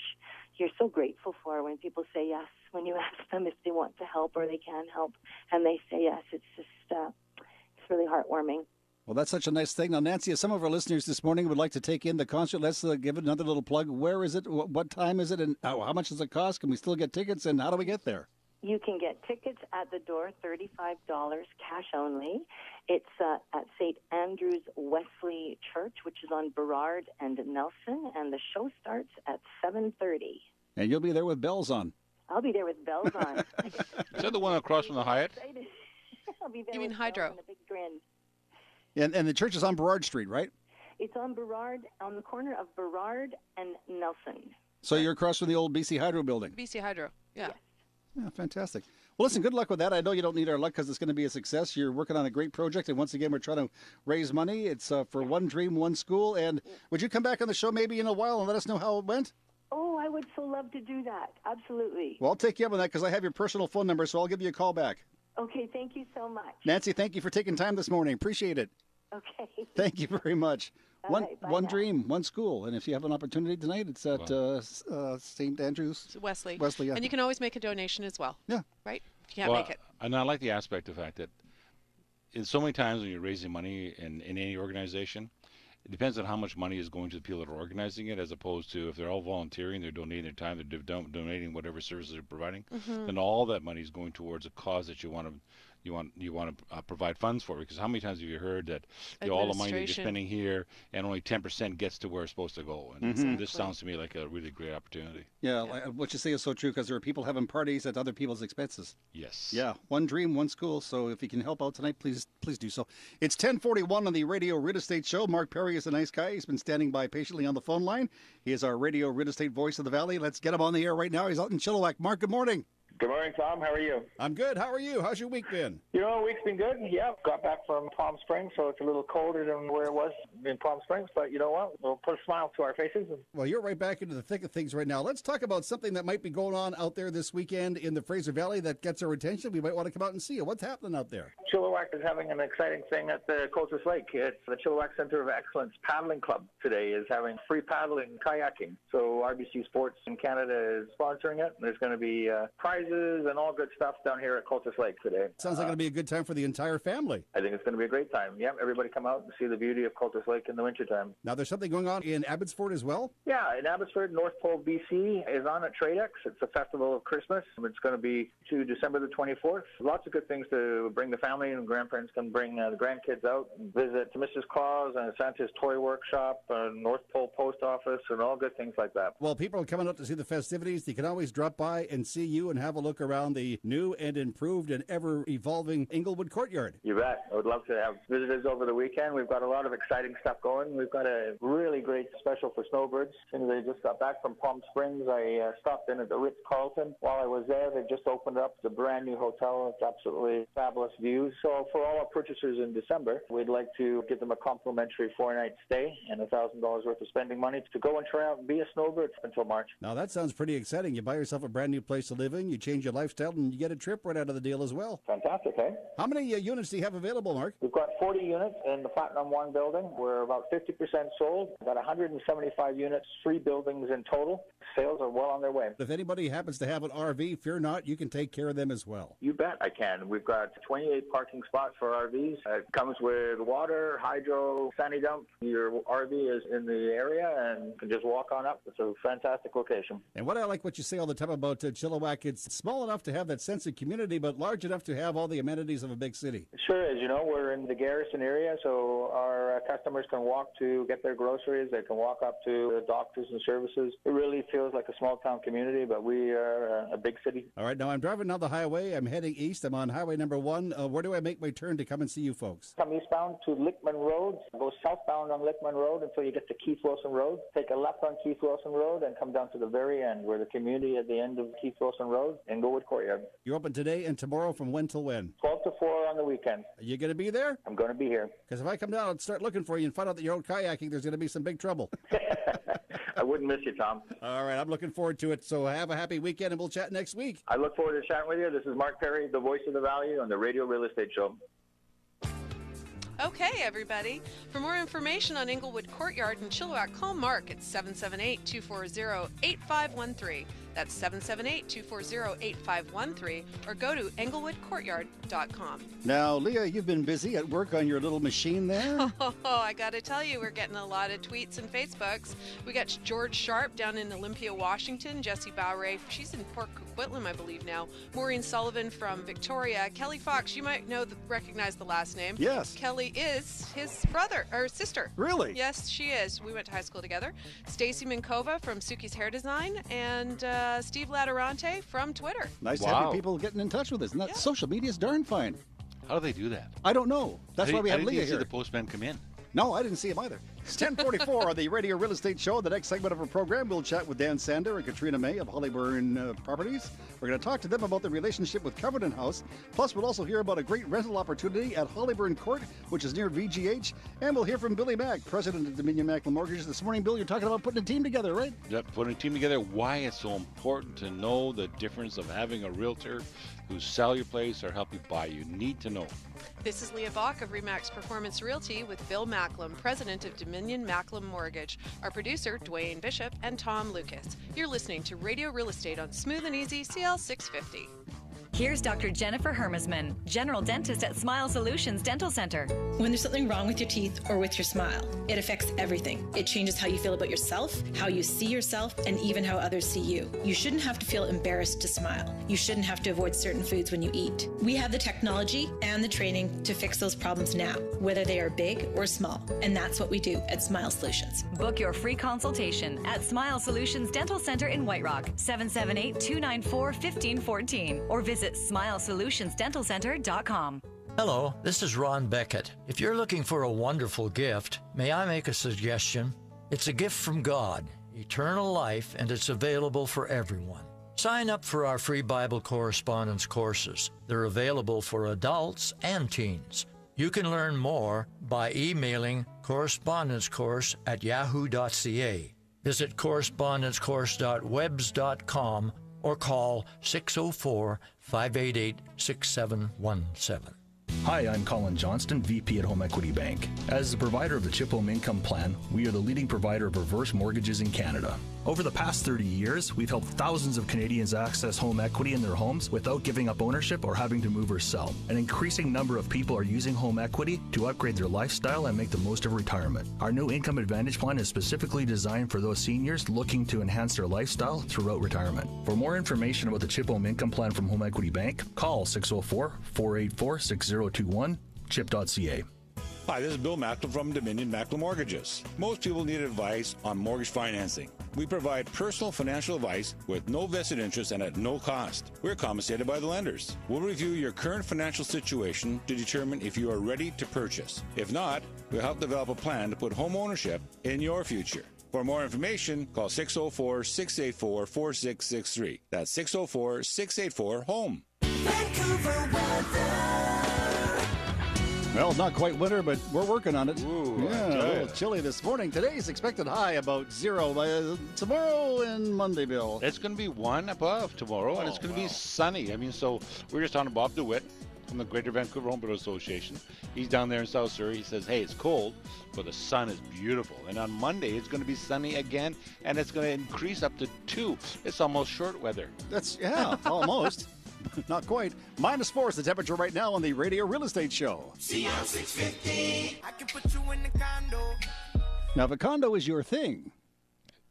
you're so grateful for when people say yes, when you ask them if they want to help or they can help, and they say yes. It's just it's really heartwarming. Well, that's such a nice thing. Now, Nancy, if some of our listeners this morning would like to take in the concert, let's give it another little plug. Where is it? What time is it? And how much does it cost? Can we still get tickets? And how do we get there? You can get tickets at the door, $35, cash only. It's at St. Andrew's Wesley Church, which is on Burrard and Nelson, and the show starts at 7:30. And you'll be there with bells on. I'll be there with bells on. Is that the one across from the Hyatt? I'll be there. You mean with Hydro? bells and a big grin. And the church is on Burrard Street, right? It's on the corner of Burrard and Nelson. So you're across from the old BC Hydro building? BC Hydro, yeah. Yes. Yeah, fantastic. Well, listen, good luck with that. I know you don't need our luck because it's going to be a success. You're working on a great project, and once again, we're trying to raise money. It's for One Dream, One School. And would you come back on the show maybe in a while and let us know how it went? Oh, I would so love to do that. Absolutely. Well, I'll take you up on that because I have your personal phone number, so I'll give you a call back. Okay, thank you so much. Nancy, thank you for taking time this morning. Appreciate it. Okay. Thank you very much. One dream, one school. And if you have an opportunity tonight, it's at St. Andrews. Wesley. Wesley, yeah. And you can always make a donation as well. Yeah. Right? If you can't make it. And I like the aspect of the fact that so many times when you're raising money in any organization, it depends on how much money is going to the people that are organizing it, as opposed to if they're all volunteering, they're donating their time, they're donating whatever services they're providing, then all that money is going towards a cause that you want to provide funds for. Because how many times have you heard that all the money that you're spending here and only 10% gets to where it's supposed to go? And this sounds to me like a really great opportunity. Yeah, what you say is so true, because there are people having parties at other people's expenses. Yes. Yeah, one dream, one school. So if you can help out tonight, please do so. It's 10:41 on the Radio Real Estate Show. Mark Perry is a nice guy. He's been standing by patiently on the phone line. He is our Radio Real Estate voice of the Valley. Let's get him on the air right now. He's out in Chilliwack. Mark, good morning. Good morning, Tom. How are you? I'm good. How are you? How's your week been? You know, the week's been good. Yeah, got back from Palm Springs, so it's a little colder than where it was in Palm Springs. But you know what? We'll put a smile to our faces. Well, you're right back into the thick of things right now. Let's talk about something that might be going on out there this weekend in the Fraser Valley that gets our attention. We might want to come out and see it. What's happening out there? Chilliwack is having an exciting thing at the Coulter's Lake. It's the Chilliwack Center of Excellence Paddling Club today is having free paddling, kayaking. So RBC Sports in Canada is sponsoring it. There's going to be prizes and all good stuff down here at Coulter's Lake today. Sounds like it'll be a good time for the entire family. I think it's going to be a great time. Yeah, everybody come out and see the beauty of Coulter's Lake in the wintertime. Now, there's something going on in Abbotsford as well? Yeah, in Abbotsford, North Pole, BC is on at TradeX. It's a festival of Christmas. It's going to be to December the 24th. Lots of good things to bring the family, and grandparents can bring the grandkids out and visit Mrs. Claus and Santa's Toy Workshop, North Pole Post Office, and all good things like that. Well, people are coming out to see the festivities. They can always drop by and see you and have a look around the new and improved and ever-evolving Englewood Courtyard. You bet. I would love to have visitors over the weekend. We've got a lot of exciting stuff going. We've got a really great special for snowbirds. As soon as I just got back from Palm Springs, I stopped in at the Ritz-Carlton. While I was there, they just opened up the brand new hotel. It's absolutely fabulous views. So for all our purchasers in December, we'd like to give them a complimentary 4-night stay and $1,000 worth of spending money to go and try out and be a snowbird until March. Now that sounds pretty exciting. You buy yourself a brand new place to live in, you change your lifestyle, and you get a trip right out of the deal as well. Fantastic, eh? How many units do you have available, Mark? We've got 40 units in the Platinum 1 building. We're about 50% sold. We've got 175 units, 3 buildings in total. Sales are well on their way. If anybody happens to have an RV, fear not, you can take care of them as well. You bet I can. We've got 28 parking spots for RVs. It comes with water, hydro, sandy dump. Your RV is in the area and you can just walk on up. It's a fantastic location. And what I like what you say all the time about Chilliwack, it's small enough to have that sense of community, but large enough to have all the amenities of a big city. It sure is. You know, we're in the Garrison area, so our customers can walk to get their groceries. They can walk up to the doctors and services. It really feels like a small town community, but we are a big city. All right, now I'm driving down the highway. I'm heading east. I'm on highway number 1. Where do I make my turn to come and see you folks? Come eastbound to Lickman Road. Go southbound on Lickman Road until you get to Keith Wilson Road. Take a left on Keith Wilson Road and come down to the very end. We're the community at the end of Keith Wilson Road, Englewood Courtyard. You're open today and tomorrow from when till when? 12 to 4 on the weekend. Are you going to be there? I'm going to be here. Because if I come down and start looking for you and find out that you're out kayaking, there's going to be some big trouble. I wouldn't miss you, Tom. All right, I'm looking forward to it. So have a happy weekend, and we'll chat next week. I look forward to chatting with you. This is Mark Perry, the voice of the Valley on the Radio Real Estate Show. Okay, everybody. For more information on Englewood Courtyard in Chilliwack, call Mark at 778-240-8513. That's 778-240-8513, or go to englewoodcourtyard.com. Now, Leah, you've been busy at work on your little machine there. Oh, I got to tell you, we're getting a lot of tweets and Facebooks. We got George Sharp down in Olympia, Washington. Jesse Bowray, she's in Port Coquitlam, I believe now. Maureen Sullivan from Victoria. Kelly Fox, you might recognize the last name. Yes. Kelly is his brother or sister. Really? Yes, she is. We went to high school together. Stacy Minkova from Suki's Hair Design, and Steve Laterante from Twitter. Nice to have you people getting in touch with us. And that social media is darn fine. How do they do that? I don't know. That's why we have Leah here. here. See the postman come in. No, I didn't see him either. It's 10:44 on the Radio Real Estate Show. The next segment of our program, we'll chat with Dan Sander and Katrina May of Hollyburn Properties. We're going to talk to them about the relationship with Covenant House. Plus, we'll also hear about a great rental opportunity at Hollyburn Court, which is near VGH. And we'll hear from Billy Mack, president of Dominion Macklin Mortgage. This morning, Bill, you're talking about putting a team together, right? Yep, putting a team together. Why it's so important to know the difference of having a realtor who sell your place or help you buy. You need to know. This is Leah Bach of Remax Performance Realty with Bill Macklin, president of Dominion Dominion Macklem Mortgage. Our producer, Dwayne Bishop, and Tom Lucas. You're listening to Radio Real Estate on Smooth and Easy CL 650. Here's Dr. Jennifer Hermesman, general dentist at Smile Solutions Dental Center. When there's something wrong with your teeth or with your smile, it affects everything. It changes how you feel about yourself, how you see yourself, and even how others see you. You shouldn't have to feel embarrassed to smile. You shouldn't have to avoid certain foods when you eat. We have the technology and the training to fix those problems now, whether they are big or small. And that's what we do at Smile Solutions. Book your free consultation at Smile Solutions Dental Center in White Rock, 778-294-1514, or visit SmileSolutionsDentalCenter.com. Hello, this is Ron Beckett. If you're looking for a wonderful gift, may I make a suggestion? It's a gift from God, eternal life, and it's available for everyone. Sign up for our free Bible correspondence courses. They're available for adults and teens. You can learn more by emailing correspondencecourse@yahoo.ca. Visit correspondencecourse.webs.com or call 604-588-6717. Hi, I'm Colin Johnston, VP at Home Equity Bank. As the provider of the Chip Home Income Plan, we are the leading provider of reverse mortgages in Canada. Over the past 30 years, we've helped thousands of Canadians access home equity in their homes without giving up ownership or having to move or sell. An increasing number of people are using home equity to upgrade their lifestyle and make the most of retirement. Our new Income Advantage Plan is specifically designed for those seniors looking to enhance their lifestyle throughout retirement. For more information about the Chip Home Income Plan from Home Equity Bank, call 604-484-6021, chip.ca. Hi, this is Bill Macklem from Dominion Macklem Mortgages. Most people need advice on mortgage financing. We provide personal financial advice with no vested interest and at no cost. We're compensated by the lenders. We'll review your current financial situation to determine if you are ready to purchase. If not, we'll help develop a plan to put home ownership in your future. For more information, call 604-684-4663. That's 604-684-HOME. Vancouver weather. Well, not quite winter, but we're working on it. Ooh, yeah, a little chilly this morning. Today's expected high about 0 by tomorrow and Monday, Bill. It's going to be 1 above tomorrow, and it's going to be sunny. I mean, so we're just on to Bob DeWitt from the Greater Vancouver Home Builders Association. He's down there in South Surrey. He says, hey, it's cold, but the sun is beautiful. And on Monday, it's going to be sunny again, and it's going to increase up to 2. It's almost short weather. That's, yeah, almost. Not quite. -4 is the temperature right now on the Radio Real Estate Show. CL 650. I can put you in the condo. Now, if a condo is your thing.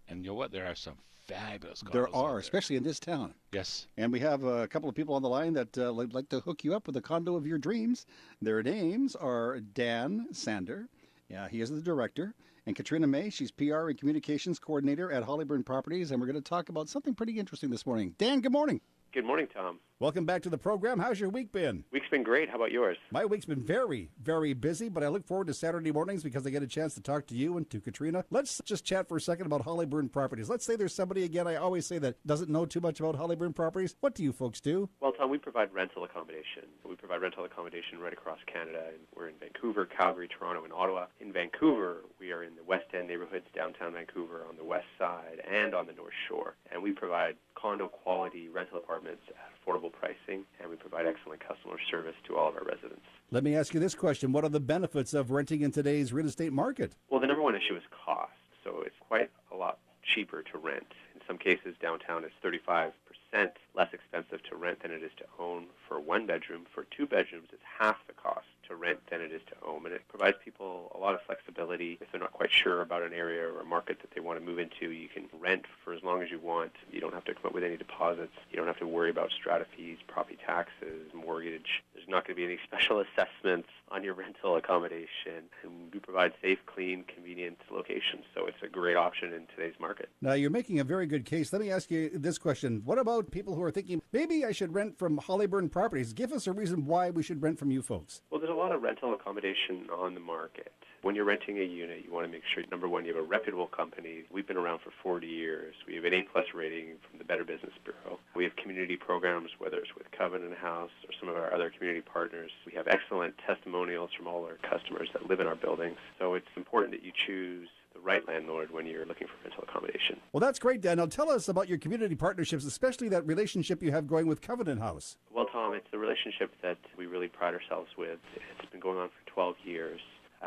And you know what? There are some fabulous condos. There are, especially in this town. Yes. And we have a couple of people on the line that would like to hook you up with a condo of your dreams. Their names are Dan Sander. Yeah, he is the director. And Katrina May, she's PR and Communications Coordinator at Hollyburn Properties. And we're going to talk about something pretty interesting this morning. Dan, good morning. Good morning, Tom. Welcome back to the program. How's your week been? Week's been great. How about yours? My week's been very, very busy, but I look forward to Saturday mornings because I get a chance to talk to you and to Katrina. Let's just chat for a second about Hollyburn Properties. Let's say there's somebody, again, I always say that doesn't know too much about Hollyburn Properties. What do you folks do? Well, Tom, we provide rental accommodation. We provide rental accommodation right across Canada. We're in Vancouver, Calgary, Toronto, and Ottawa. In Vancouver, we are in the West End neighborhoods, downtown Vancouver, on the west side, and on the North Shore. And we provide condo-quality rental apartments at affordable pricing, and we provide excellent customer service to all of our residents. Let me ask you this question. What are the benefits of renting in today's real estate market? Well, the number one issue is cost. So it's quite a lot cheaper to rent. In some cases, downtown is 35% less expensive to rent than it is to own for one bedroom. For 2 bedrooms, it's half the cost to rent than it is to own. And it provides people a lot of flexibility. If they're not quite sure about an area or a market that they want to move into, you can rent for as long as you want. You don't have to come up with any deposits. You don't have to worry about strata fees, property taxes, mortgage. There's not going to be any special assessments on your rental accommodation. And we provide safe, clean, convenient locations. So it's a great option in today's market. Now, you're making a very good case. Let me ask you this question. What about people who are thinking, maybe I should rent from Hollyburn Properties? Give us a reason why we should rent from you folks. Well, there's a lot of rental accommodation on the market. When you're renting a unit, you want to make sure, number one, you have a reputable company. We've been around for 40 years. We have an A-plus rating from the Better Business Bureau. We have community programs, whether it's with Covenant House or some of our other community partners. We have excellent testimonials from all our customers that live in our buildings. So it's important that you choose the right landlord when you're looking for rental accommodation. Well, that's great, Dan. Now tell us about your community partnerships, especially that relationship you have going with Covenant House. Well, Tom, it's a relationship that we really pride ourselves with. It's been going on for 12 years.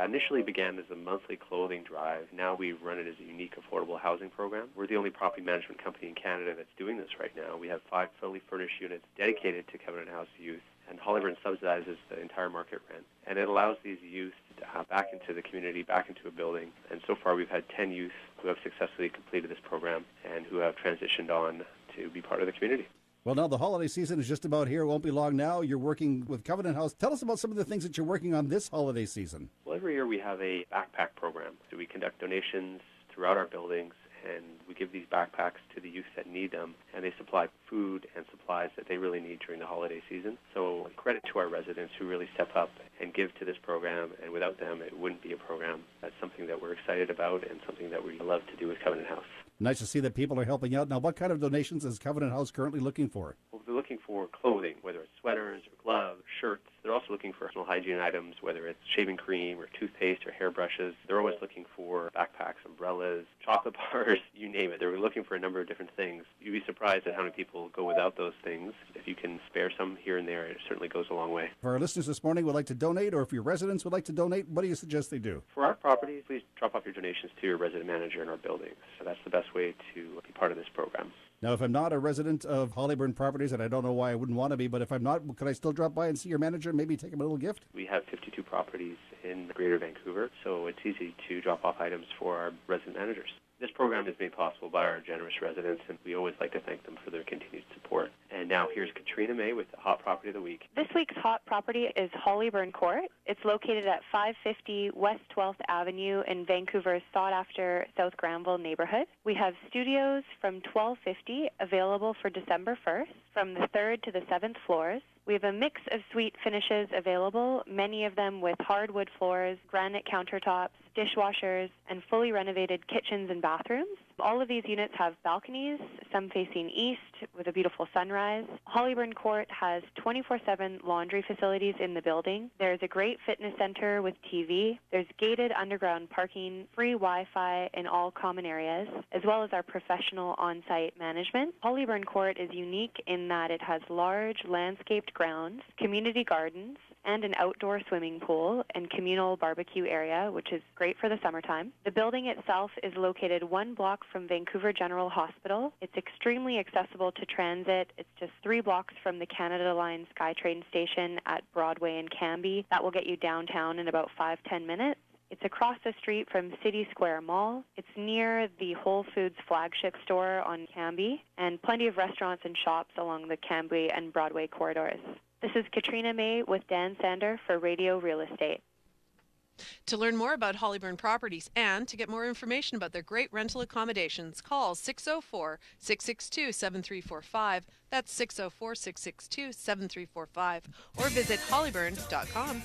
Initially began as a monthly clothing drive. Now we run it as a unique affordable housing program. We're the only property management company in Canada that's doing this right now. We have 5 fully furnished units dedicated to Covenant House youth, and Hollyburn subsidizes the entire market rent. And it allows these youth to back into the community, back into a building. And so far we've had 10 youth who have successfully completed this program and who have transitioned on to be part of the community. Well, now the holiday season is just about here. It won't be long now. You're working with Covenant House. Tell us about some of the things that you're working on this holiday season. Well, every year we have a backpack program. So we conduct donations throughout our buildings, and we give these backpacks to the youth that need them, and they supply food and supplies that they really need during the holiday season. So credit to our residents who really step up and give to this program, and without them it wouldn't be a program. That's something that we're excited about and something that we love to do with Covenant House. Nice to see that people are helping out. Now, what kind of donations is Covenant House currently looking for? Well, they're looking for clothing, whether it's sweaters or gloves, shirts. They're also looking for personal hygiene items, whether it's shaving cream or toothpaste or hairbrushes. They're always looking for backpacks, umbrellas, chocolate bars, you name it. They're looking for a number of different things. You'd be surprised at how many people go without those things. If you can spare some here and there, it certainly goes a long way. If our listeners this morning would like to donate, or if your residents would like to donate, what do you suggest they do? For our properties, please drop off your donations to your resident manager in our buildings. So that's the best way to be part of this program. Now, if I'm not a resident of Hollyburn Properties, and I don't know why I wouldn't want to be, but if I'm not, could I still drop by and see your manager and maybe take him a little gift? We have 52 properties in Greater Vancouver, so it's easy to drop off items for our resident managers. This program is made possible by our generous residents, and we always like to thank them for their continued support. And now here's Katrina May with the Hot Property of the Week. This week's hot property is Hollyburn Court. It's located at 550 West 12th Avenue in Vancouver's sought-after South Granville neighborhood. We have studios from 1250 available for December 1st, from the 3rd to the 7th floors. We have a mix of suite finishes available, many of them with hardwood floors, granite countertops, dishwashers, and fully renovated kitchens and bathrooms. All of these units have balconies, some facing east with a beautiful sunrise. Hollyburn Court has 24/7 laundry facilities in the building. There's a great fitness center with TV. There's gated underground parking, free Wi-Fi in all common areas, as well as our professional on-site management. Hollyburn Court is unique in that it has large landscaped grounds, community gardens, and an outdoor swimming pool and communal barbecue area, which is great for the summertime. The building itself is located 1 block from Vancouver General Hospital. It's extremely accessible to transit. It's just 3 blocks from the Canada Line SkyTrain station at Broadway and Cambie. That will get you downtown in about 5-10 minutes. It's across the street from City Square Mall. It's near the Whole Foods flagship store on Cambie, and plenty of restaurants and shops along the Cambie and Broadway corridors. This is Katrina May with Dan Sander for Radio Real Estate. To learn more about Hollyburn Properties and to get more information about their great rental accommodations, call 604-662-7345. That's 604-662-7345. Or visit hollyburn.com.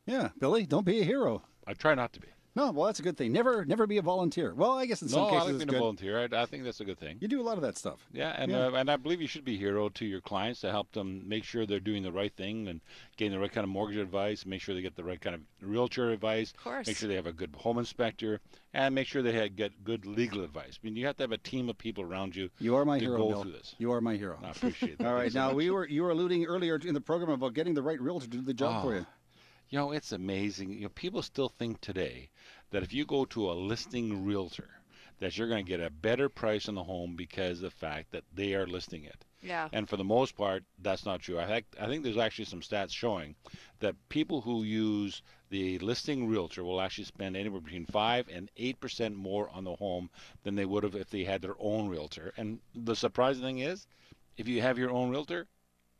Yeah, Billy, don't be a hero. I try not to be. No, well, that's a good thing. Never be a volunteer. Well, I guess in some cases I like it's being good. a volunteer. I think that's a good thing. You do a lot of that stuff. Yeah, and I believe you should be a hero to your clients to help them make sure they're doing the right thing and getting the right kind of mortgage advice, make sure they get the right kind of realtor advice, of course. Make sure they have a good home inspector, and make sure they get good legal advice. I mean, you have to have a team of people around you. You are my to hero, go Bill. through this. You are my hero. I appreciate that. All right, now you were alluding earlier in the program about getting the right realtor to do the job for you. You know, it's amazing. You know, people still think today that if you go to a listing realtor, that you're going to get a better price on the home because of the fact that they are listing it. Yeah. And for the most part, that's not true. I think there's actually some stats showing that people who use the listing realtor will actually spend anywhere between 5 and 8% more on the home than they would have if they had their own realtor. And the surprising thing is, if you have your own realtor,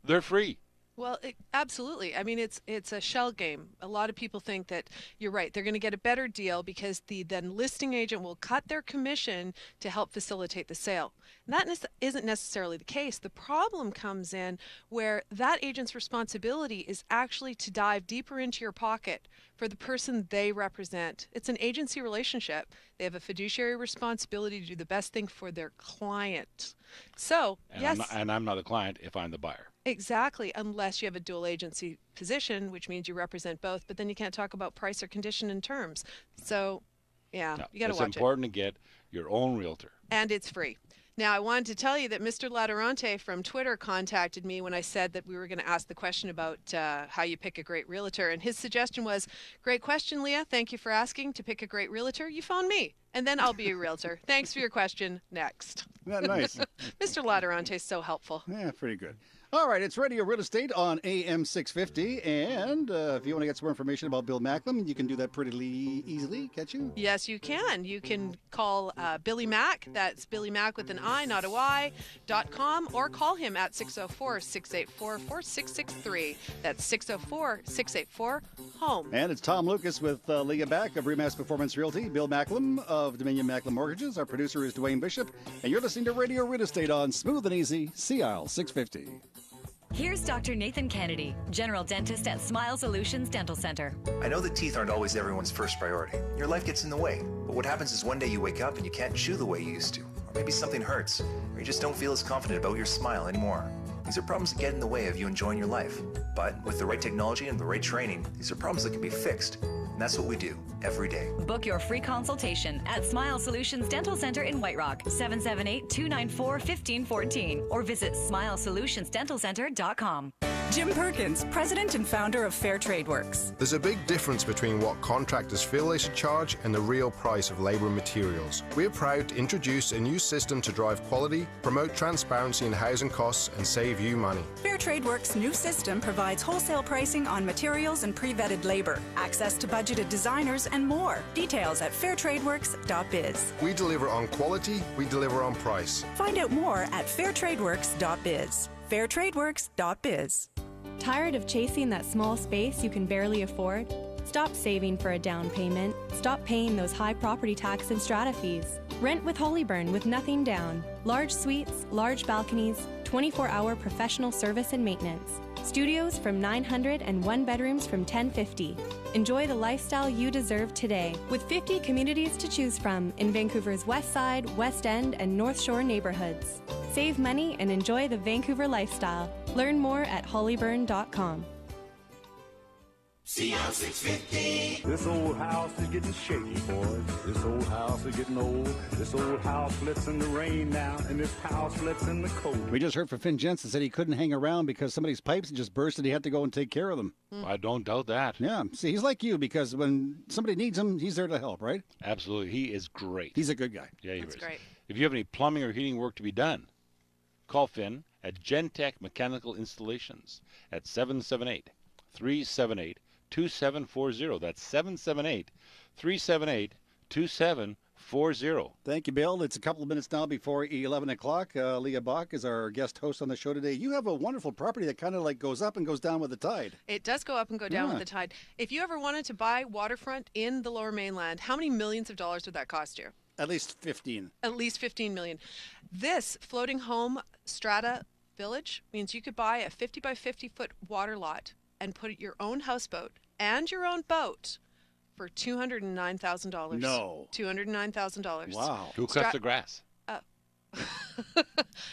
they're free. Well, absolutely. I mean, it's a shell game. A lot of people think that you're right. They're going to get a better deal because the then listing agent will cut their commission to help facilitate the sale. And that isn't necessarily the case. The problem comes in where that agent's responsibility is actually to dive deeper into your pocket for the person they represent. It's an agency relationship. They have a fiduciary responsibility to do the best thing for their client. So, yes. I'm not the client if I'm the buyer. Exactly, unless you have a dual agency position, which means you represent both, but then you can't talk about price or condition and terms. So, yeah, No, you got to watch it. It's important to get your own realtor. And it's free. Now, I wanted to tell you that Mr. Laterante from Twitter contacted me when I said that we were going to ask the question about how you pick a great realtor. And his suggestion was, great question, Leah. Thank you for asking. To pick a great realtor, you phone me, and then I'll be a realtor. Thanks for your question. Next. Isn't that nice? Mr. Laterante is so helpful. Yeah, pretty good. All right, it's Radio Real Estate on AM 650, and if you want to get some more information about Bill Macklem, you can do that pretty easily, can't you? Yes, you can. You can call Billy Mack. That's Billy Mack with an I, not a Y, .com, or call him at 604-684-4663. That's 604-684-HOME. And it's Tom Lucas with Leah Back of Remax Performance Realty, Bill Macklem of Dominion Macklem Mortgages. Our producer is Dwayne Bishop, and you're listening to Radio Real Estate on Smooth and Easy, CL 650. Here's Dr. Nathan Kennedy, general dentist at Smile Solutions Dental Center. I know that teeth aren't always everyone's first priority. Your life gets in the way. But what happens is one day you wake up and you can't chew the way you used to. Or maybe something hurts. Or you just don't feel as confident about your smile anymore. These are problems that get in the way of you enjoying your life. But with the right technology and the right training, these are problems that can be fixed. And that's what we do every day. Book your free consultation at Smile Solutions Dental Center in White Rock, 778-294-1514, or visit smilesolutionsdentalcenter.com. Jim Perkins, president and founder of Fair Trade Works. There's a big difference between what contractors feel they should charge and the real price of labour and materials. We're proud to introduce a new system to drive quality, promote transparency in housing costs, and save you money. Fair Trade Works' new system provides wholesale pricing on materials and pre-vetted labor, access to budgeted designers, and more. Details at fairtradeworks.biz. We deliver on quality, we deliver on price. Find out more at fairtradeworks.biz. fairtradeworks.biz. Tired of chasing that small space you can barely afford? Stop saving for a down payment. Stop paying those high property tax and strata fees. Rent with Holyburn with nothing down. Large suites, large balconies, 24-hour professional service and maintenance. Studios from 900 and one bedrooms from 1050. Enjoy the lifestyle you deserve today with 50 communities to choose from in Vancouver's West Side, West End, and North Shore neighborhoods. Save money and enjoy the Vancouver lifestyle. Learn more at hollyburn.com. CL 650. This old house is getting shaky, boys. This old house is getting old. This old house flips in the rain now, and this house flips in the cold. We just heard from Finn Jensen said he couldn't hang around because somebody's pipes had just burst and he had to go and take care of them. I don't doubt that. Yeah, see, he's like you because when somebody needs him, he's there to help, right? Absolutely. He is great. He's a good guy. Yeah, he That's is. great. If you have any plumbing or heating work to be done, call Finn at Gentech Mechanical Installations at 778-378-2740. That's 778-378-2740. Thank you, Bill. It's a couple of minutes now before 11 o'clock. Leah Bach is our guest host on the show today. You have a wonderful property that kind of like goes up and goes down with the tide. It does go up and go down with the tide. If you ever wanted to buy waterfront in the Lower Mainland, how many millions of dollars would that cost you? At least 15. At least 15 million. This floating home strata village means you could buy a 50 by 50 foot water lot and put your own houseboat and your own boat for $209,000. No. $209,000. Wow. Who cuts the grass?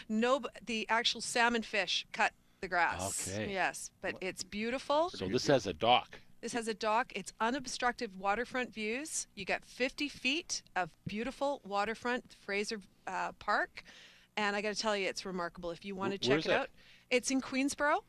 No, the actual salmon fish cut the grass. Okay. Yes, but it's beautiful. So this has a dock. This has a dock. It's unobstructed waterfront views. You got 50 feet of beautiful waterfront Fraser Park. And I got to tell you, it's remarkable. If you want to check it out, it's in Queensboro.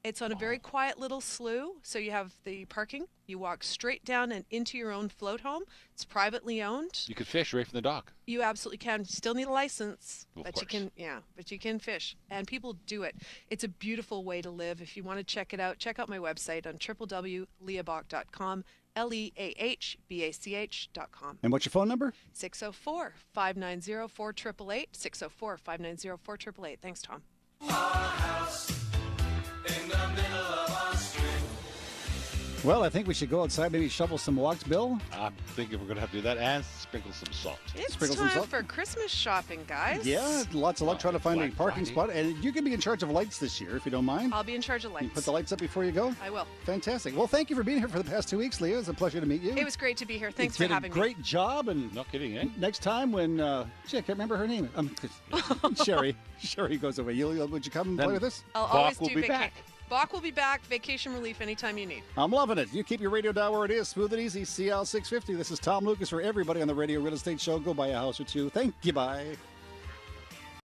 It's on a very quiet little slough. So you have the parking. You walk straight down and into your own float home. It's privately owned. You could fish right from the dock. You absolutely can. You still need a license, Of but course. you can. Yeah, but you can fish, and people do it. It's a beautiful way to live. If you want to check it out, check out my website on www.leahbach.com, LEAHBACH.com. And what's your phone number? 604-590-4888, 604-590-4888. Thanks, Tom. Well, I think we should go outside, maybe shovel some walks, Bill. I'm thinking we're going to have to do that and sprinkle some salt. It's Sprinkle some time salt. for Christmas shopping, guys. Yeah, lots of luck trying to find a Black parking Friday. spot. And you can be in charge of lights this year, if you don't mind. I'll be in charge of You lights. put the lights up before you go? I will. Fantastic. Well, thank you for being here for the past 2 weeks, Leah. It's a pleasure to meet you. It was great to be here. Thanks you for did having a me. great job. And No kidding, eh? next time when, gee, I can't remember her name. Sherry. Sherry goes away. Would you come and Then play with us? I'll Bach always will do be vacation. back. Bach will be back. Vacation relief anytime you need. I'm loving it. You keep your radio dial where it is. Smooth and easy. CL 650. This is Tom Lucas for everybody on the Radio Real Estate Show. Go buy a house or two. Thank you. Bye.